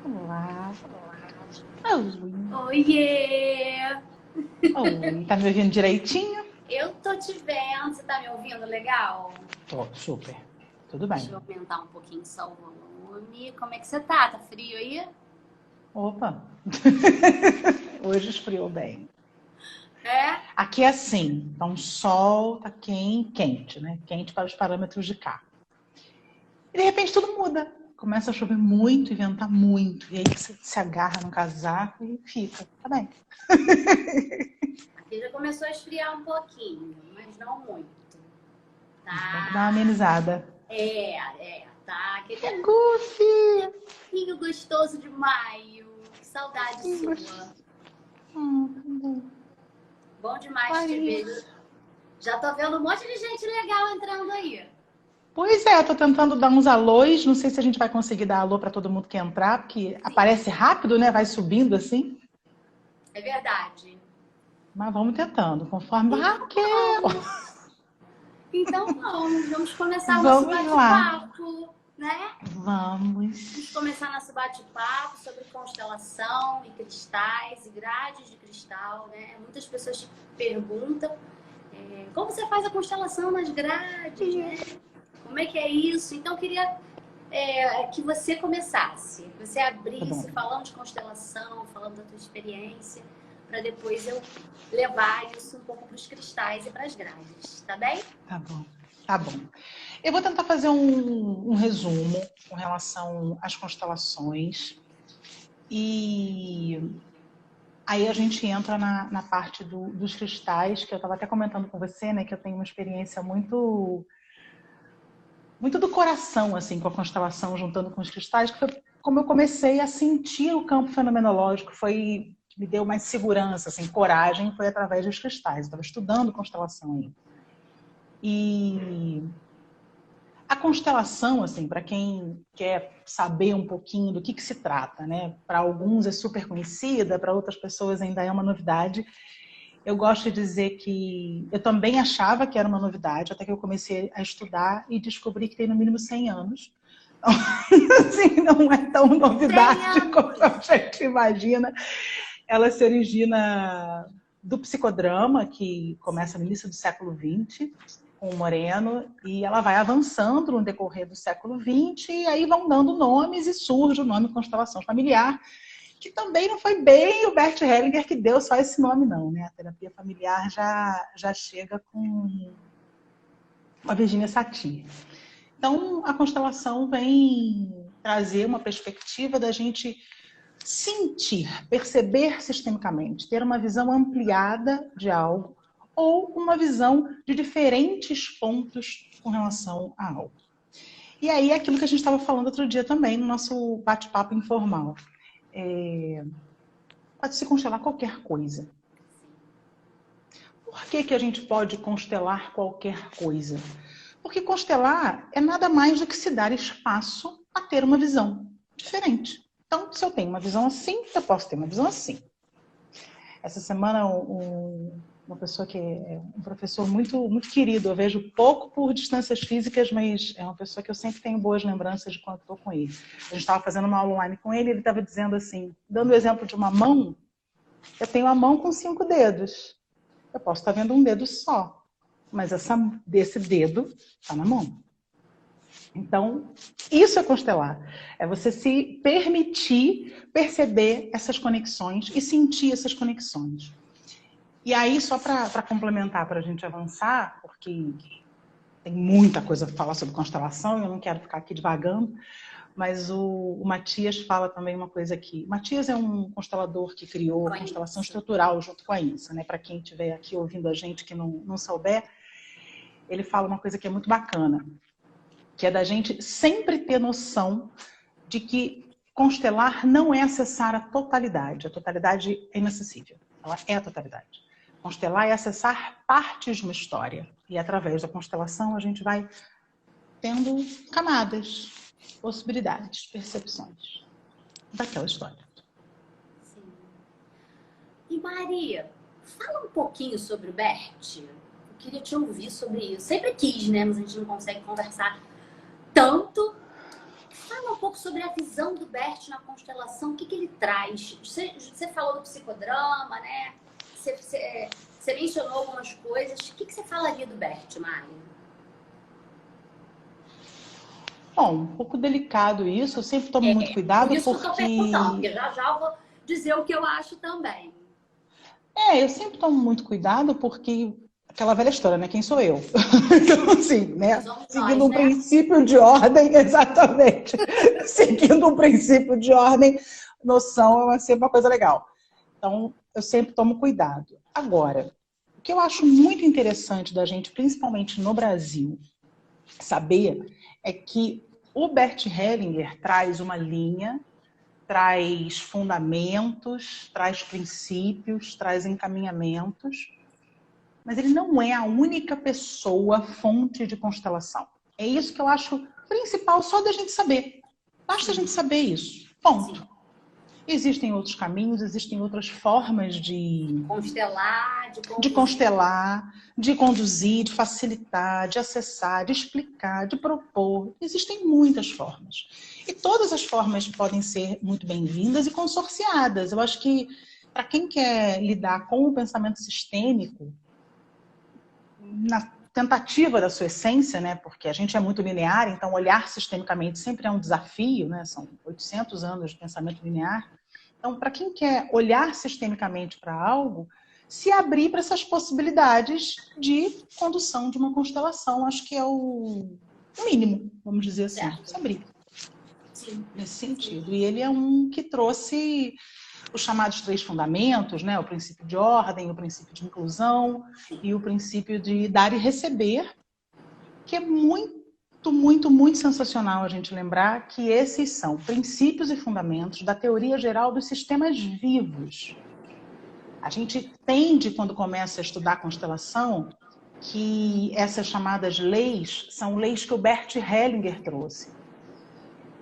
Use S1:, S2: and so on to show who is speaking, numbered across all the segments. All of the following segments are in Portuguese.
S1: Olá. Oi.
S2: Oiê!
S1: Oi. Tá me ouvindo direitinho?
S2: Eu tô te vendo, você tá me ouvindo legal?
S1: Tô, super. Tudo
S2: Deixa eu
S1: bem.
S2: aumentar um pouquinho só o volume. Como é que você tá? Tá frio aí?
S1: Opa. Hoje esfriou bem.
S2: É?
S1: Aqui é assim, tá um sol, tá quente, né? Quente para os parâmetros de cá. E de repente tudo muda. Começa a chover muito e ventar muito. E aí você se agarra no casaco e fica. Tá bem.
S2: Aqui já começou a esfriar um pouquinho, mas não muito.
S1: Tem que dar uma
S2: Tá?
S1: amenizada.
S2: Tá.
S1: É
S2: Aquele
S1: goofy.
S2: tempinho gostoso de maio. Que saudade sua.
S1: Tá bom.
S2: Bom demais te ver.
S1: Mas
S2: Já tô vendo um monte de gente legal entrando aí.
S1: pois é, eu tô tentando dar uns alôs. Não sei se a gente vai conseguir dar alô para todo mundo que entrar, porque
S2: Sim,
S1: aparece rápido, né? Vai subindo assim.
S2: é verdade.
S1: Mas vamos tentando, conforme.
S2: Então
S1: Raquel!
S2: vamos. Então vamos começar o nosso
S1: Vamos lá.
S2: bate-papo, né? Vamos
S1: Vamos.
S2: começar nosso bate-papo sobre constelação e cristais e grades de cristal, né? Muitas pessoas perguntam como você faz a constelação nas grades, né? Como é que é isso? Então eu queria que você começasse, que você
S1: Tá bom,
S2: abrisse falando de constelação, falando da tua experiência, para depois eu levar isso um pouco para os cristais e para as grades, tá bem?
S1: tá bom, tá bom. Eu vou tentar fazer um resumo com relação às constelações. E aí a gente entra na parte dos cristais, que eu estava até comentando com você, né? Que eu tenho uma experiência muito do coração, assim, com a constelação, juntando com os cristais, que foi como eu comecei a sentir o campo fenomenológico, foi me deu mais segurança, assim, coragem, foi através dos cristais. Eu estava estudando constelação aí. E a constelação, assim, para quem quer saber um pouquinho do que se trata, né? Para alguns é super conhecida, para outras pessoas ainda é uma novidade. Eu gosto de dizer que eu também achava que era uma novidade, até que eu comecei a estudar e descobri que tem no mínimo 100 anos. Então, assim, não é tão
S2: 100
S1: novidade como
S2: anos!
S1: a gente imagina. Ela se origina do psicodrama, que começa no início do século XX, com o Moreno, e ela vai avançando no decorrer do século XX, e aí vão dando nomes e surge o nome constelação familiar, que também não foi bem o Bert Hellinger que deu só esse nome, não, né? A terapia familiar já chega com a Virginia Satir. Então, a constelação vem trazer uma perspectiva da gente sentir, perceber sistemicamente, ter uma visão ampliada de algo ou uma visão de diferentes pontos com relação a algo. E aí é aquilo que a gente estava falando outro dia também no nosso bate-papo informal. Pode se constelar qualquer coisa. Por que a gente pode constelar qualquer coisa? Porque constelar é nada mais do que se dar espaço a ter uma visão diferente. Então, se eu tenho uma visão assim, eu posso ter uma visão assim. Essa semana, uma pessoa que é um professor muito, muito querido, eu vejo pouco por distâncias físicas, mas é uma pessoa que eu sempre tenho boas lembranças de quando estou com ele. A gente estava fazendo uma aula online com ele e ele estava dizendo assim, dando o exemplo de uma mão, eu tenho a mão com 5 dedos. Eu posso estar vendo um dedo só, mas desse dedo está na mão. Então, isso é constelar. É você se permitir perceber essas conexões e sentir essas conexões. E aí, só para complementar, para a gente avançar, porque tem muita coisa para falar sobre constelação, eu não quero ficar aqui divagando, mas o Matias fala também uma coisa aqui. O Matias é um constelador que criou a constelação estrutural junto com a INSA, né? Para quem estiver aqui ouvindo a gente que não souber, ele fala uma coisa que é muito bacana, que é da gente sempre ter noção de que constelar não é acessar a totalidade. A totalidade é inacessível. Ela é a totalidade. Constelar é acessar partes de uma história. E através da constelação a gente vai tendo camadas, possibilidades, percepções daquela história.
S2: Sim. E Maria, fala um pouquinho sobre o Bert. Eu queria te ouvir sobre isso. Sempre quis, né? Mas a gente não consegue conversar tanto. Fala um pouco sobre a visão do Bert na constelação, o que ele traz. Você falou do psicodrama, né? Você mencionou algumas coisas. O que você falaria do Bert, Mari?
S1: Bom, um pouco delicado isso. Eu sempre tomo muito cuidado
S2: por isso
S1: porque...
S2: que eu tô perguntando, porque já eu vou dizer o que eu acho também.
S1: Eu sempre tomo muito cuidado porque aquela velha história, né? Quem sou eu? Então, assim, né? Seguindo um princípio de ordem, exatamente. Seguindo um princípio de ordem, noção é sempre uma coisa legal. Então, eu sempre tomo cuidado. Agora, o que eu acho muito interessante da gente, principalmente no Brasil, saber é que o Bert Hellinger traz uma linha, traz fundamentos, traz princípios, traz encaminhamentos, mas ele não é a única pessoa fonte de constelação. É isso que eu acho principal, só da gente saber. Basta a gente saber isso. Ponto.
S2: Sim.
S1: Existem outros caminhos, existem outras formas de
S2: constelar,
S1: de conduzir, de facilitar, de acessar, de explicar, de propor. Existem muitas formas. E todas as formas podem ser muito bem-vindas e consorciadas. Eu acho que, para quem quer lidar com o pensamento sistêmico, na tentativa da sua essência, né? Porque a gente é muito linear, então olhar sistemicamente sempre é um desafio, né? São 800 anos de pensamento linear. Então, para quem quer olhar sistemicamente para algo, se abrir para essas possibilidades de condução de uma constelação, acho que é o mínimo, vamos dizer assim, se abrir.
S2: Sim.
S1: Nesse sentido. E ele é um que trouxe os chamados 3 fundamentos, né? O princípio de ordem, o princípio de inclusão e o princípio de dar e receber, que é muito sensacional a gente lembrar que esses são princípios e fundamentos da teoria geral dos sistemas vivos. A gente tende, quando começa a estudar constelação, que essas chamadas leis são leis que o Bert Hellinger trouxe.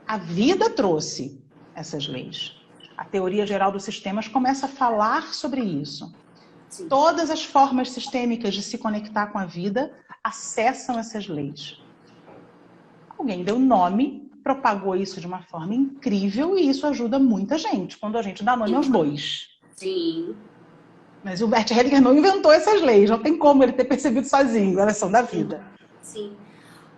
S1: A vida trouxe essas leis. A teoria geral dos sistemas começa a falar sobre isso.
S2: Sim.
S1: Todas as formas sistêmicas de se conectar com a vida acessam essas leis. Alguém deu nome, propagou isso de uma forma incrível e isso ajuda muita gente, quando a gente dá nome aos bois.
S2: Sim.
S1: Mas o Bert Hellinger não inventou essas leis, não tem como ele ter percebido sozinho, elas são da vida.
S2: Sim.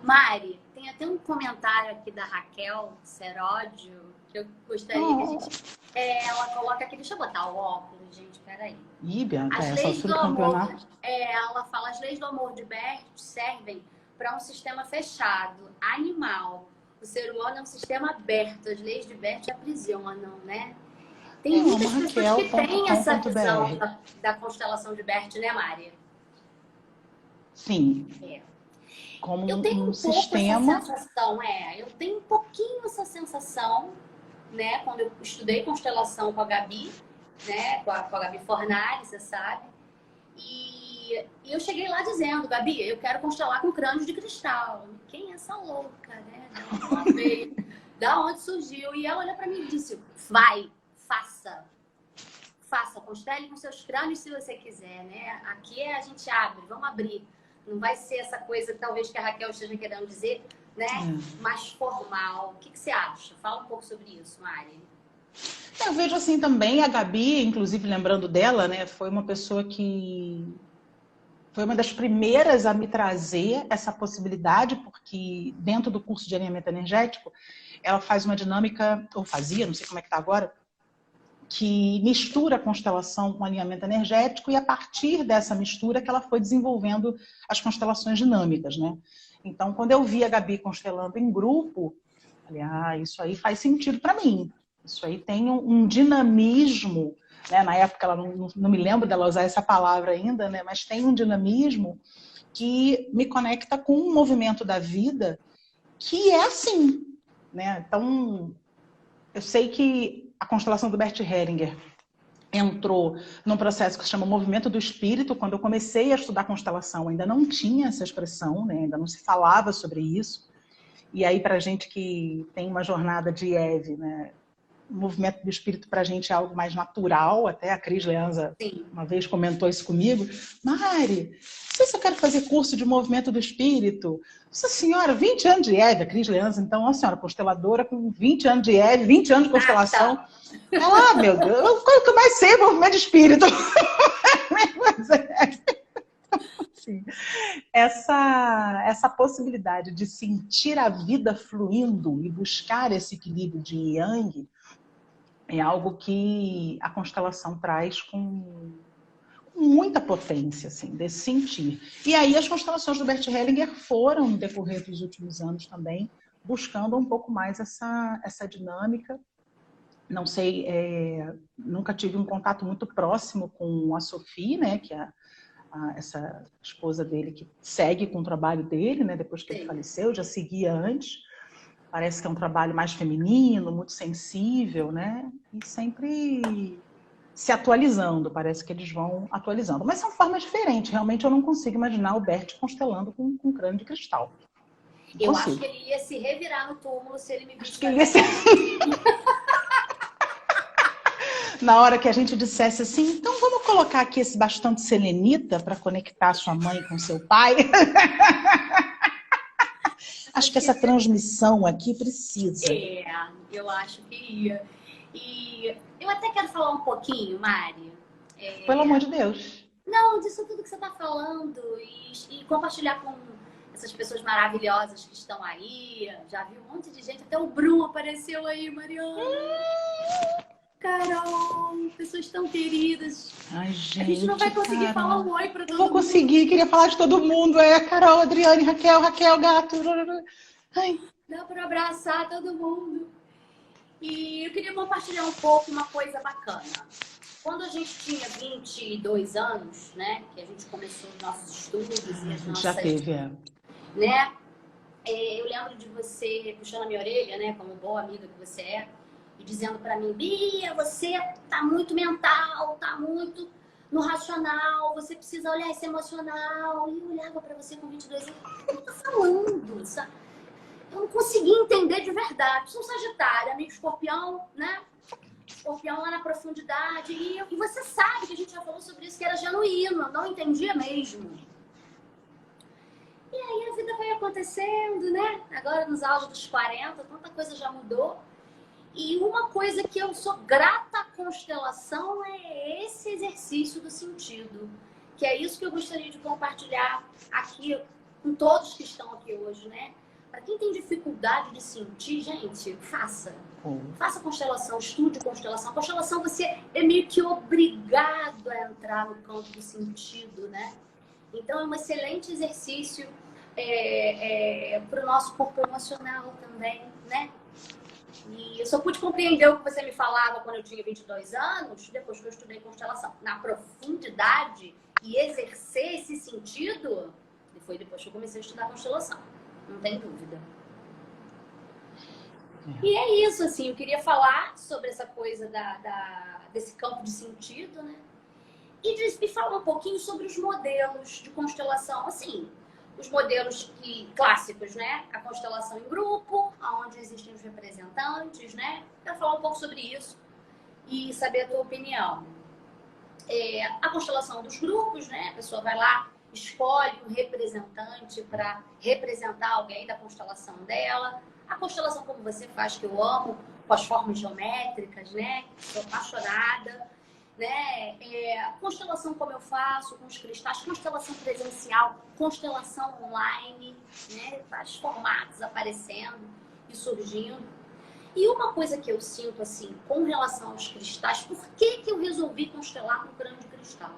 S2: Mari, tem até um comentário aqui da Raquel Seródio, que eu gostaria que a gente... ela coloca aqui, deixa eu botar o óculos, gente, peraí.
S1: Ih, Bianca,
S2: As
S1: essa
S2: leis do
S1: altura do
S2: amor,
S1: campeonato.
S2: ela fala, as leis do amor de Bert servem para um sistema fechado, animal. O ser humano é um sistema aberto. As leis de Bert aprisionam, né? Tem muitas pessoas que têm essa visão da constelação de Bert, né, Mari?
S1: Sim. Como
S2: eu tenho
S1: um sistema...
S2: essa sensação, eu tenho um pouquinho essa sensação, né? Quando eu estudei constelação com a Gabi, né? Com a Gabi Fornari, você sabe. E eu cheguei lá dizendo, Gabi, eu quero constelar com crânio de cristal. Quem é essa louca, né? Da onde ela veio? Da onde surgiu? E ela olhou para mim e disse, vai, faça. Faça, constele com seus crânios se você quiser, né? Aqui a gente abre, vamos abrir. Não vai ser essa coisa, talvez, que a Raquel esteja querendo dizer, né? Mais formal. O que você acha? Fala um pouco sobre isso, Mari.
S1: Eu vejo assim também, a Gabi, inclusive lembrando dela, né? Foi uma pessoa que... Foi uma das primeiras a me trazer essa possibilidade, porque dentro do curso de alinhamento energético, ela faz uma dinâmica, ou fazia, não sei como é que está agora, que mistura a constelação com alinhamento energético e a partir dessa mistura que ela foi desenvolvendo as constelações dinâmicas, né? Então, quando eu vi a Gabi constelando em grupo, falei, isso aí faz sentido para mim. Isso aí tem um dinamismo, né? Na época, ela não me lembro dela usar essa palavra ainda, né? Mas tem um dinamismo que me conecta com um movimento da vida que é assim, né? Então, eu sei que a constelação do Bert Hellinger entrou num processo que se chama movimento do espírito. Quando eu comecei a estudar constelação, ainda não tinha essa expressão, né? Ainda não se falava sobre isso. E aí, para a gente que tem uma jornada de EV, né? o movimento do espírito para a gente é algo mais natural. Até a Cris Leanza uma vez comentou isso comigo. Mari, não sei se eu quero fazer curso de movimento do espírito. Nossa senhora, 20 anos de Eve, a Cris Leanza, então, a senhora consteladora com 20 anos de Eve, 20 anos de constelação. Ela, meu Deus, o que eu mais sei é movimento de espírito. Sim. Essa possibilidade de sentir a vida fluindo e buscar esse equilíbrio de yang é algo que a constelação traz com muita potência, assim, desse sentir. E aí as constelações do Bert Hellinger foram, no decorrer dos últimos anos também, buscando um pouco mais essa dinâmica. Não sei, nunca tive um contato muito próximo com a Sophie, né, que é essa esposa dele que segue com o trabalho dele, né, depois que ele faleceu, já seguia antes. Parece que é um trabalho mais feminino, muito sensível, né, e sempre se atualizando, parece que eles vão atualizando. Mas são formas diferentes, realmente eu não consigo imaginar o Bert constelando com crânio de cristal.
S2: Eu acho que ele ia se revirar no túmulo se ele me visse.
S1: Na hora que a gente dissesse assim, então vamos colocar aqui esse bastão de selenita para conectar sua mãe com seu pai. Acho que essa transmissão aqui precisa.
S2: Eu acho que ia. E eu até quero falar um pouquinho, Mari.
S1: Pelo amor de Deus.
S2: Não, disso tudo que você está falando e compartilhar com essas pessoas maravilhosas que estão aí. Já vi um monte de gente, até o Bruno apareceu aí, Mariana. Carol, pessoas tão queridas.
S1: Ai, gente,
S2: a gente não vai conseguir falar um oi para todo mundo.
S1: Não vou conseguir, queria falar de todo mundo. Carol, Adriane, Raquel, Gato. Ai.
S2: Dá para abraçar todo mundo. E eu queria compartilhar um pouco uma coisa bacana. Quando a gente tinha 22 anos, né, que a gente começou os nossos estudos e as nossas...
S1: Já teve,
S2: né? Eu lembro de você puxando a minha orelha, né, como boa amiga que você é, e dizendo pra mim, Bia, você tá muito mental, tá muito no racional, você precisa olhar esse emocional. E eu olhava pra você com 22 anos, o que eu tô falando, sabe? Eu não consegui entender de verdade. Sou Sagitário, amigo Escorpião, né? Escorpião lá na profundidade. E você sabe que a gente já falou sobre isso, que era genuíno, eu não entendia mesmo. E aí a vida vai acontecendo, né? Agora nos auge dos 40, tanta coisa já mudou. E uma coisa que eu sou grata à constelação é esse exercício do sentido. Que é isso que eu gostaria de compartilhar aqui com todos que estão aqui hoje, né? Para quem tem dificuldade de sentir, gente, faça. Faça constelação, estude constelação. Constelação você é meio que obrigado a entrar no campo do sentido, né? Então é um excelente exercício para o nosso corpo emocional também, né? E eu só pude compreender o que você me falava quando eu tinha 22 anos, depois que eu estudei constelação. Na profundidade e exercer esse sentido, e foi depois que eu comecei a estudar constelação. Não tem dúvida. E é isso, assim, eu queria falar sobre essa coisa desse campo de sentido, né? E falar um pouquinho sobre os modelos de constelação, assim, os modelos clássicos, né? A constelação em grupo, onde existem os representantes, né? Quero falar um pouco sobre isso e saber a tua opinião. A constelação dos grupos, né? A pessoa vai lá, escolhe um representante para representar alguém da constelação dela. A constelação como você faz, que eu amo, com as formas geométricas, né? Sou apaixonada. Né? Constelação como eu faço, com os cristais, constelação presencial, constelação online, né? Vários formatos aparecendo e surgindo. E uma coisa que eu sinto, assim, com relação aos cristais, por que eu resolvi constelar com crânio de cristal?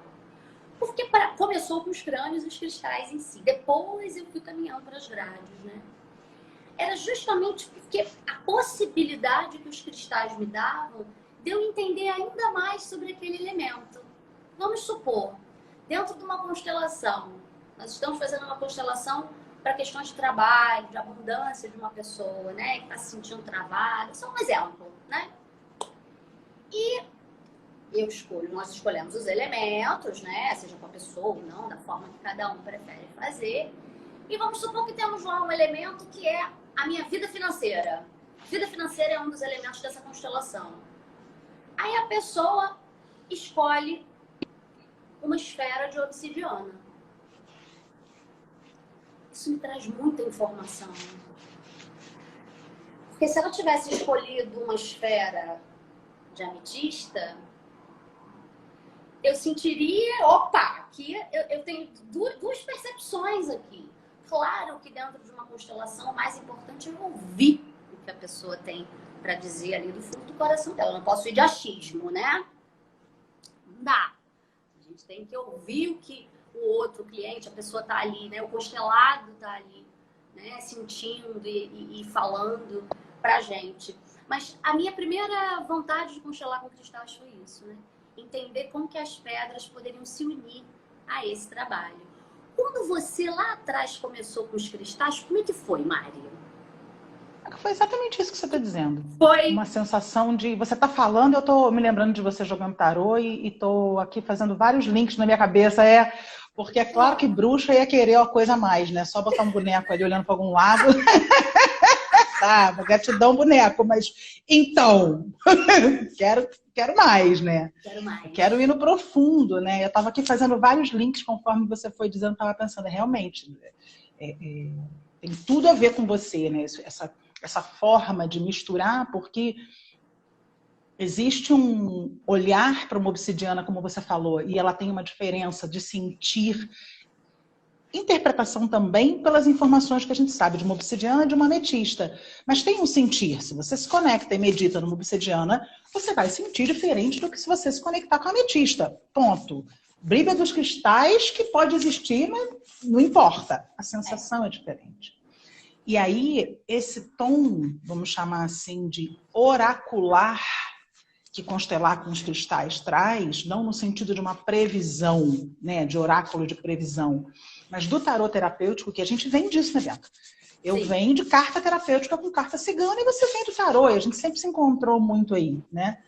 S2: Porque começou com os crânios e os cristais em si. Depois eu fui caminhando para as grades, né? Era justamente porque a possibilidade que os cristais me davam de eu entender ainda mais sobre aquele elemento. Vamos supor, dentro de uma constelação, nós estamos fazendo uma constelação para questões de trabalho, de abundância de uma pessoa, né? Que está se sentindo travada. Isso é um exemplo, né? E nós escolhemos os elementos, né? Seja com a pessoa ou não, da forma que cada um prefere fazer. E vamos supor que temos lá um elemento que é a minha vida financeira. Vida financeira é um dos elementos dessa constelação. Aí a pessoa escolhe uma esfera de obsidiana. Isso me traz muita informação. Porque se ela tivesse escolhido uma esfera de ametista, eu sentiria, opa, aqui eu tenho duas percepções aqui. Claro que dentro de uma constelação, o mais importante é ouvir o que a pessoa tem para dizer ali do fundo do coração dela. Eu não posso ir de achismo, né? Não dá. A gente tem que ouvir o que o outro cliente, a pessoa tá ali, né? O constelado tá ali, né? Sentindo e falando pra gente. Mas a minha primeira vontade de constelar com cristais foi isso, né? Entender como que as pedras poderiam se unir a esse trabalho. Quando você lá atrás começou com os cristais, como é que foi, Mari?
S1: Foi exatamente isso que você está dizendo.
S2: Foi
S1: uma sensação de... Você está falando, eu estou me lembrando de você jogando tarô e estou aqui fazendo vários links na minha cabeça. Porque é claro que bruxa ia querer uma coisa a mais, né? Só botar um boneco ali olhando para algum lado. Tá, gratidão, boneco. Mas, então, quero mais, né?
S2: Quero mais.
S1: Quero ir no profundo, né? Eu estava aqui fazendo vários links conforme você foi dizendo, estava pensando, realmente, tem tudo a ver com você, né? Essa forma de misturar, porque existe um olhar para uma obsidiana, como você falou, e ela tem uma diferença de sentir, interpretação também pelas informações que a gente sabe de uma obsidiana e de uma ametista. Mas tem um sentir. Se você se conecta e medita numa obsidiana, você vai sentir diferente do que se você se conectar com a ametista. Ponto. Brilho dos cristais que pode existir, mas não importa. A sensação é diferente. E aí, esse tom, vamos chamar assim, de oracular, que constelar com os cristais traz, não no sentido de uma previsão, né, de oráculo de previsão, mas do tarô terapêutico, que a gente vem disso, né, Bianca? Eu
S2: Sim.
S1: venho de carta terapêutica com carta cigana e você vem do tarô, e a gente sempre se encontrou muito aí, né?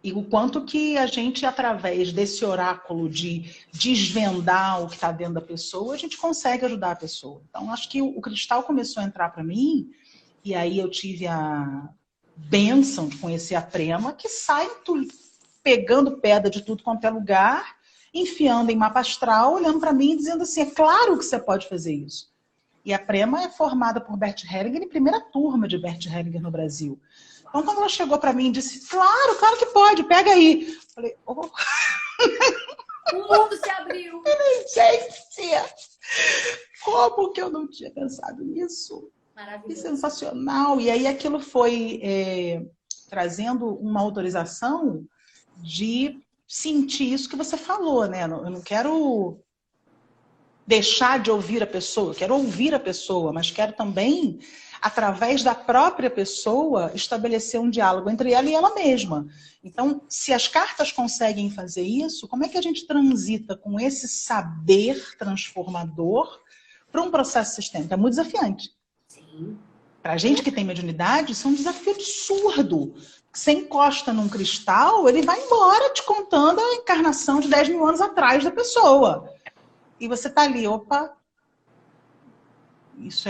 S1: E o quanto que a gente, através desse oráculo de desvendar o que está dentro da pessoa, a gente consegue ajudar a pessoa. Então, acho que o cristal começou a entrar para mim, e aí eu tive a bênção de conhecer a Prema, que sai pegando pedra de tudo quanto é lugar, enfiando em mapa astral, olhando para mim e dizendo assim, é claro que você pode fazer isso. E a Prema é formada por Bert Hellinger, em primeira turma de Bert Hellinger no Brasil. Então, quando ela chegou para mim e disse, claro que pode, pega aí. Eu falei, oh.
S2: O mundo se abriu.
S1: Gente, como que eu não tinha pensado nisso?
S2: Maravilhoso.
S1: Que sensacional. E aí aquilo foi trazendo uma autorização de sentir isso que você falou, né? Eu não quero deixar de ouvir a pessoa, eu quero ouvir a pessoa, mas quero também, através da própria pessoa, estabelecer um diálogo entre ela e ela mesma. Então, se as cartas conseguem fazer isso, como é que a gente transita com esse saber transformador para um processo sistêmico? É muito desafiante.
S2: Sim.
S1: Para a gente que tem mediunidade, isso é um desafio absurdo. Você encosta num cristal, ele vai embora te contando a encarnação de 10 mil anos atrás da pessoa. E você tá ali, opa, isso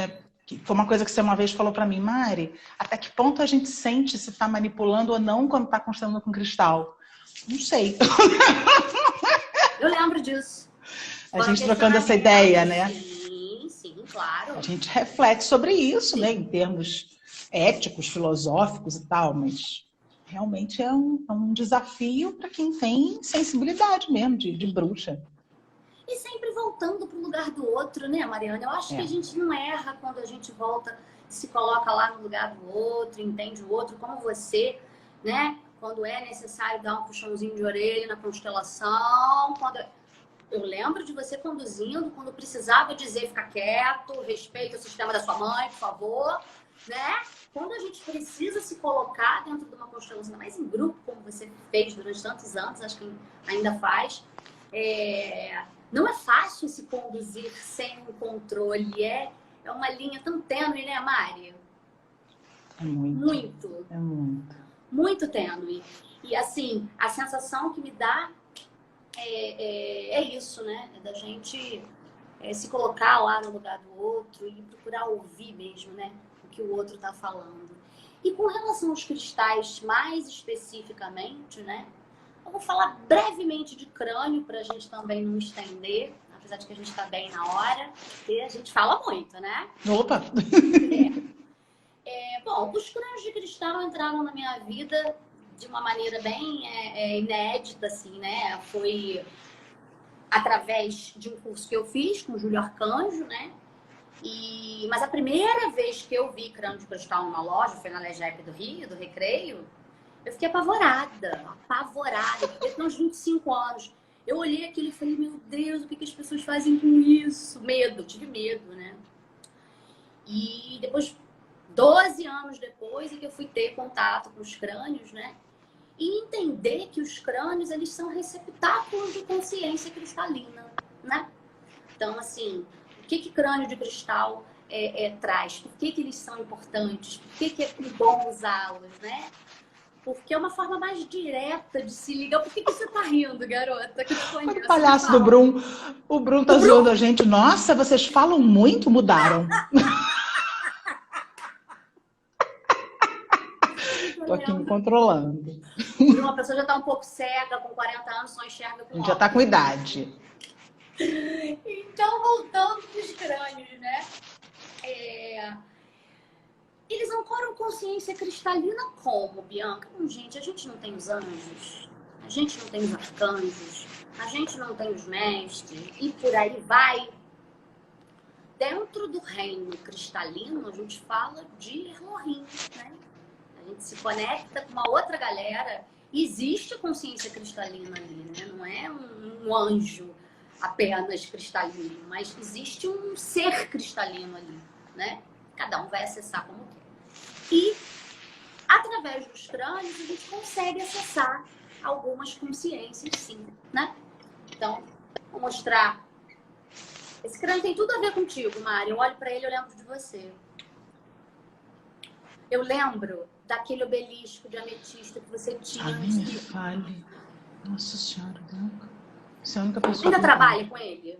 S1: foi uma coisa que você uma vez falou para mim, Mari, até que ponto a gente sente se tá manipulando ou não quando tá constelando com cristal? Não sei.
S2: Eu lembro disso.
S1: A gente trocando essa ideia, né?
S2: Sim, claro.
S1: A gente reflete sobre isso, né? Em termos éticos, filosóficos e tal, mas realmente é um desafio para quem tem sensibilidade mesmo, de bruxa.
S2: E sempre voltando para o lugar do outro, né, Mariana? Eu acho que a gente não erra quando a gente volta, se coloca lá no lugar do outro, entende o outro como você, né? Quando é necessário dar um puxãozinho de orelha na constelação, eu lembro de você conduzindo, quando precisava dizer fica quieto, respeita o sistema da sua mãe, por favor, né? Quando a gente precisa se colocar dentro de uma constelação, mais em grupo, como você fez durante tantos anos, acho que ainda faz, não é fácil se conduzir sem um controle. É uma linha tão tênue, né, Mari?
S1: É muito. É muito.
S2: Muito tênue. E, assim, a sensação que me dá é isso, né? É da gente se colocar lá no lugar do outro e procurar ouvir mesmo, né? O que o outro tá falando. E com relação aos cristais mais especificamente, né? Eu vou falar brevemente de crânio para a gente também não estender, apesar de que a gente está bem na hora, porque a gente fala muito, né?
S1: Opa!
S2: Bom, os crânios de cristal entraram na minha vida de uma maneira bem inédita, assim, né? Foi através de um curso que eu fiz com o Júlio Arcanjo, né? Mas a primeira vez que eu vi crânio de cristal numa loja, foi na Legep do Rio, do Recreio, eu fiquei apavorada, porque eu tinha uns 25 anos. Eu olhei aquilo e falei, meu Deus, o que as pessoas fazem com isso? Medo, tive medo, né? E depois, 12 anos depois, é que eu fui ter contato com os crânios, né? E entender que os crânios, eles são receptáculos de consciência cristalina, né? Então, assim, o que crânio de cristal traz? Por que eles são importantes? Por que é bom usá-los, né? Porque é uma forma mais direta de se ligar. Por que você tá rindo, garota? Que
S1: O palhaço do Brum. O Brum tá zoando a gente. Nossa, vocês falam muito, mudaram. Tô aqui me controlando.
S2: Uma pessoa já tá um pouco cega, com 40 anos, só enxerga com
S1: já tá com idade.
S2: Então, voltando pros crânios, né? Eles ancoram consciência cristalina como, Bianca? Gente, a gente não tem os anjos, a gente não tem os arcanjos, a gente não tem os mestres, e por aí vai. Dentro do reino cristalino, a gente fala de Elohim, né? A gente se conecta com uma outra galera. Existe consciência cristalina ali, né? Não é um anjo apenas cristalino, mas existe um ser cristalino ali, né? Cada um vai acessar como quer. E, através dos crânios, a gente consegue acessar algumas consciências, sim, né? Então, vou mostrar. Esse crânio tem tudo a ver contigo, Mari. Eu olho pra ele e eu lembro de você. Eu lembro daquele obelisco de ametista que você tinha.
S1: Ai, me fale. Nossa Senhora, Bianca. Você é a única pessoa.
S2: Ainda trabalha com ele?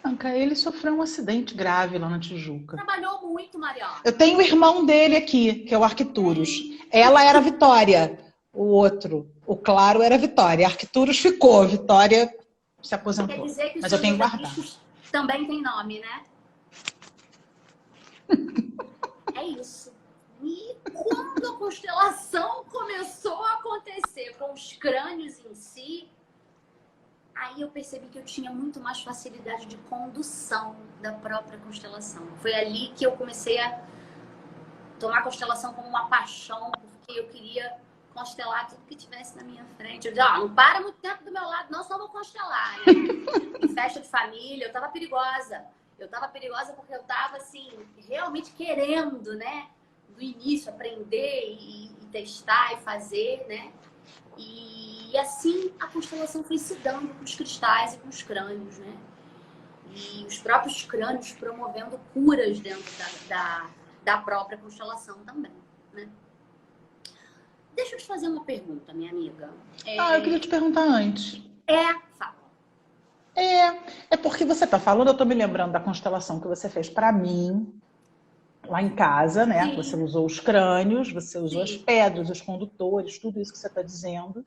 S1: Bianca, ele sofreu um acidente grave lá na Tijuca.
S2: Trabalhou muito, Mariana.
S1: Eu tenho o irmão dele aqui, que é o Arcturus. Ela era a Vitória. O outro, o Claro, era a Vitória. Arcturus ficou. A Vitória se aposentou.
S2: Quer dizer que
S1: mas eu tenho guardado.
S2: Também tem nome, né? É isso. E quando a constelação começou a acontecer com os crânios em si, aí eu percebi que eu tinha muito mais facilidade de condução da própria constelação. Foi ali que eu comecei a tomar a constelação como uma paixão, porque eu queria constelar tudo que tivesse na minha frente. Eu dizia, não para muito tempo do meu lado, não, senão eu vou constelar, né? Em festa de família, eu tava perigosa. Eu tava perigosa porque eu tava, assim, realmente querendo, né? Do início, aprender e testar e fazer, né? E assim a constelação foi se dando com os cristais e com os crânios, né? E os próprios crânios promovendo curas dentro da própria constelação também, né? Deixa eu te fazer uma pergunta, minha amiga.
S1: Eu queria te perguntar antes.
S2: Fala.
S1: É porque você tá falando, eu tô me lembrando da constelação que você fez para mim, lá em casa, né?
S2: Sim.
S1: Você usou os crânios, você usou
S2: Sim.
S1: as pedras, os condutores, tudo isso que você tá dizendo.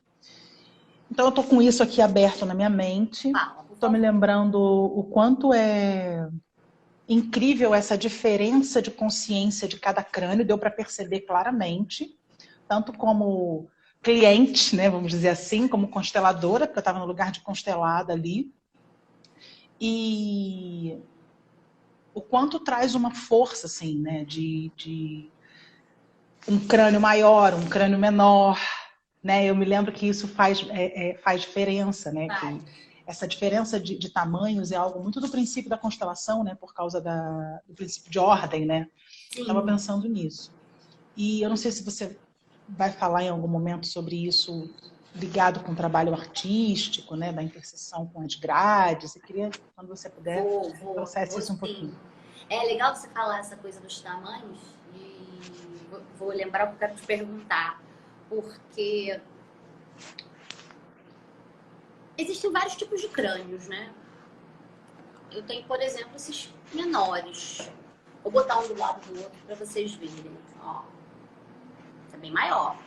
S1: Então eu tô com isso aqui aberto na minha mente. Tô me lembrando o quanto é incrível essa diferença de consciência de cada crânio, deu para perceber claramente. Tanto como cliente, né, vamos dizer assim, como consteladora, porque eu estava no lugar de constelada ali. E o quanto traz uma força, assim, né, de um crânio maior, um crânio menor, né? Eu me lembro que isso faz diferença, né? Que essa diferença de tamanhos é algo muito do princípio da constelação, né? Por causa do princípio de ordem, né? Estava pensando nisso. E eu não sei se você vai falar em algum momento sobre isso ligado com o trabalho artístico, né, da interseção com as grades. Eu queria, quando você puder, trouxesse isso um pouquinho.
S2: É legal você falar essa coisa dos tamanhos e vou lembrar o que eu quero te perguntar, porque existem vários tipos de crânios, né? Eu tenho, por exemplo, esses menores. Vou botar um do lado do outro para vocês verem. Ó. bem maior,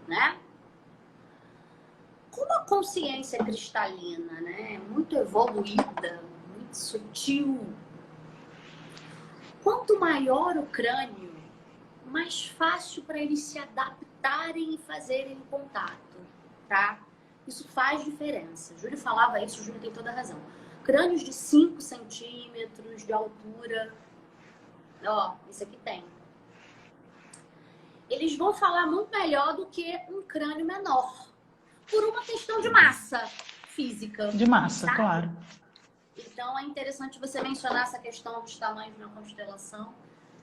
S2: né? Como a consciência cristalina, né, muito evoluída, muito sutil, quanto maior o crânio, mais fácil para eles se adaptarem e fazerem contato, tá? Isso faz diferença. O Júlio falava isso, o Júlio tem toda a razão. Crânios de 5 centímetros de altura, ó, esse aqui tem. Eles vão falar muito melhor do que um crânio menor, por uma questão de massa física.
S1: De massa,
S2: tá?
S1: claro.
S2: Então é interessante você mencionar essa questão dos tamanhos na constelação,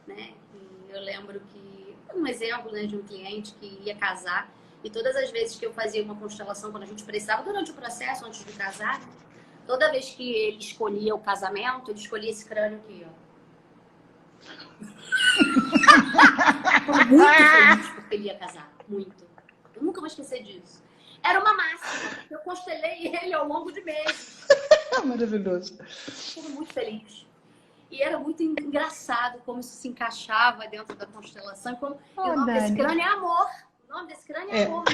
S2: né? E eu lembro que, um exemplo, né, de um cliente que ia casar, e todas as vezes que eu fazia uma constelação, quando a gente precisava, durante o processo, antes de casar, toda vez que ele escolhia o casamento, ele escolhia esse crânio aqui, ó. Ficou muito feliz porque ele ia casar, muito. Eu nunca vou esquecer disso. Era uma máxima, eu constelei ele ao longo de meses.
S1: Maravilhoso.
S2: Fiquei muito feliz. E era muito engraçado como isso se encaixava dentro da constelação. Como... e o nome desse crânio é amor. O nome desse crânio é amor.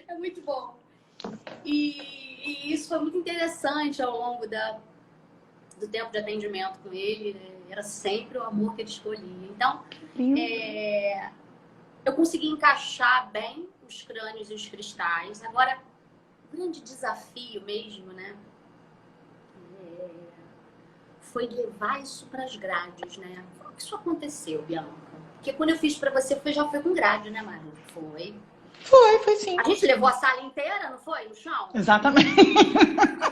S2: É muito bom. E isso foi muito interessante ao longo do tempo de atendimento com ele. Né? Era sempre o amor que ele escolhia. Então, eu consegui encaixar bem os crânios e os cristais. Agora, o grande desafio mesmo, né? Foi levar isso para as grades, né? Como que isso aconteceu, Bianca? Porque quando eu fiz para você, já foi com grade, né, Maria? Foi.
S1: Foi sim.
S2: A gente levou a sala inteira, não foi? No chão?
S1: Exatamente.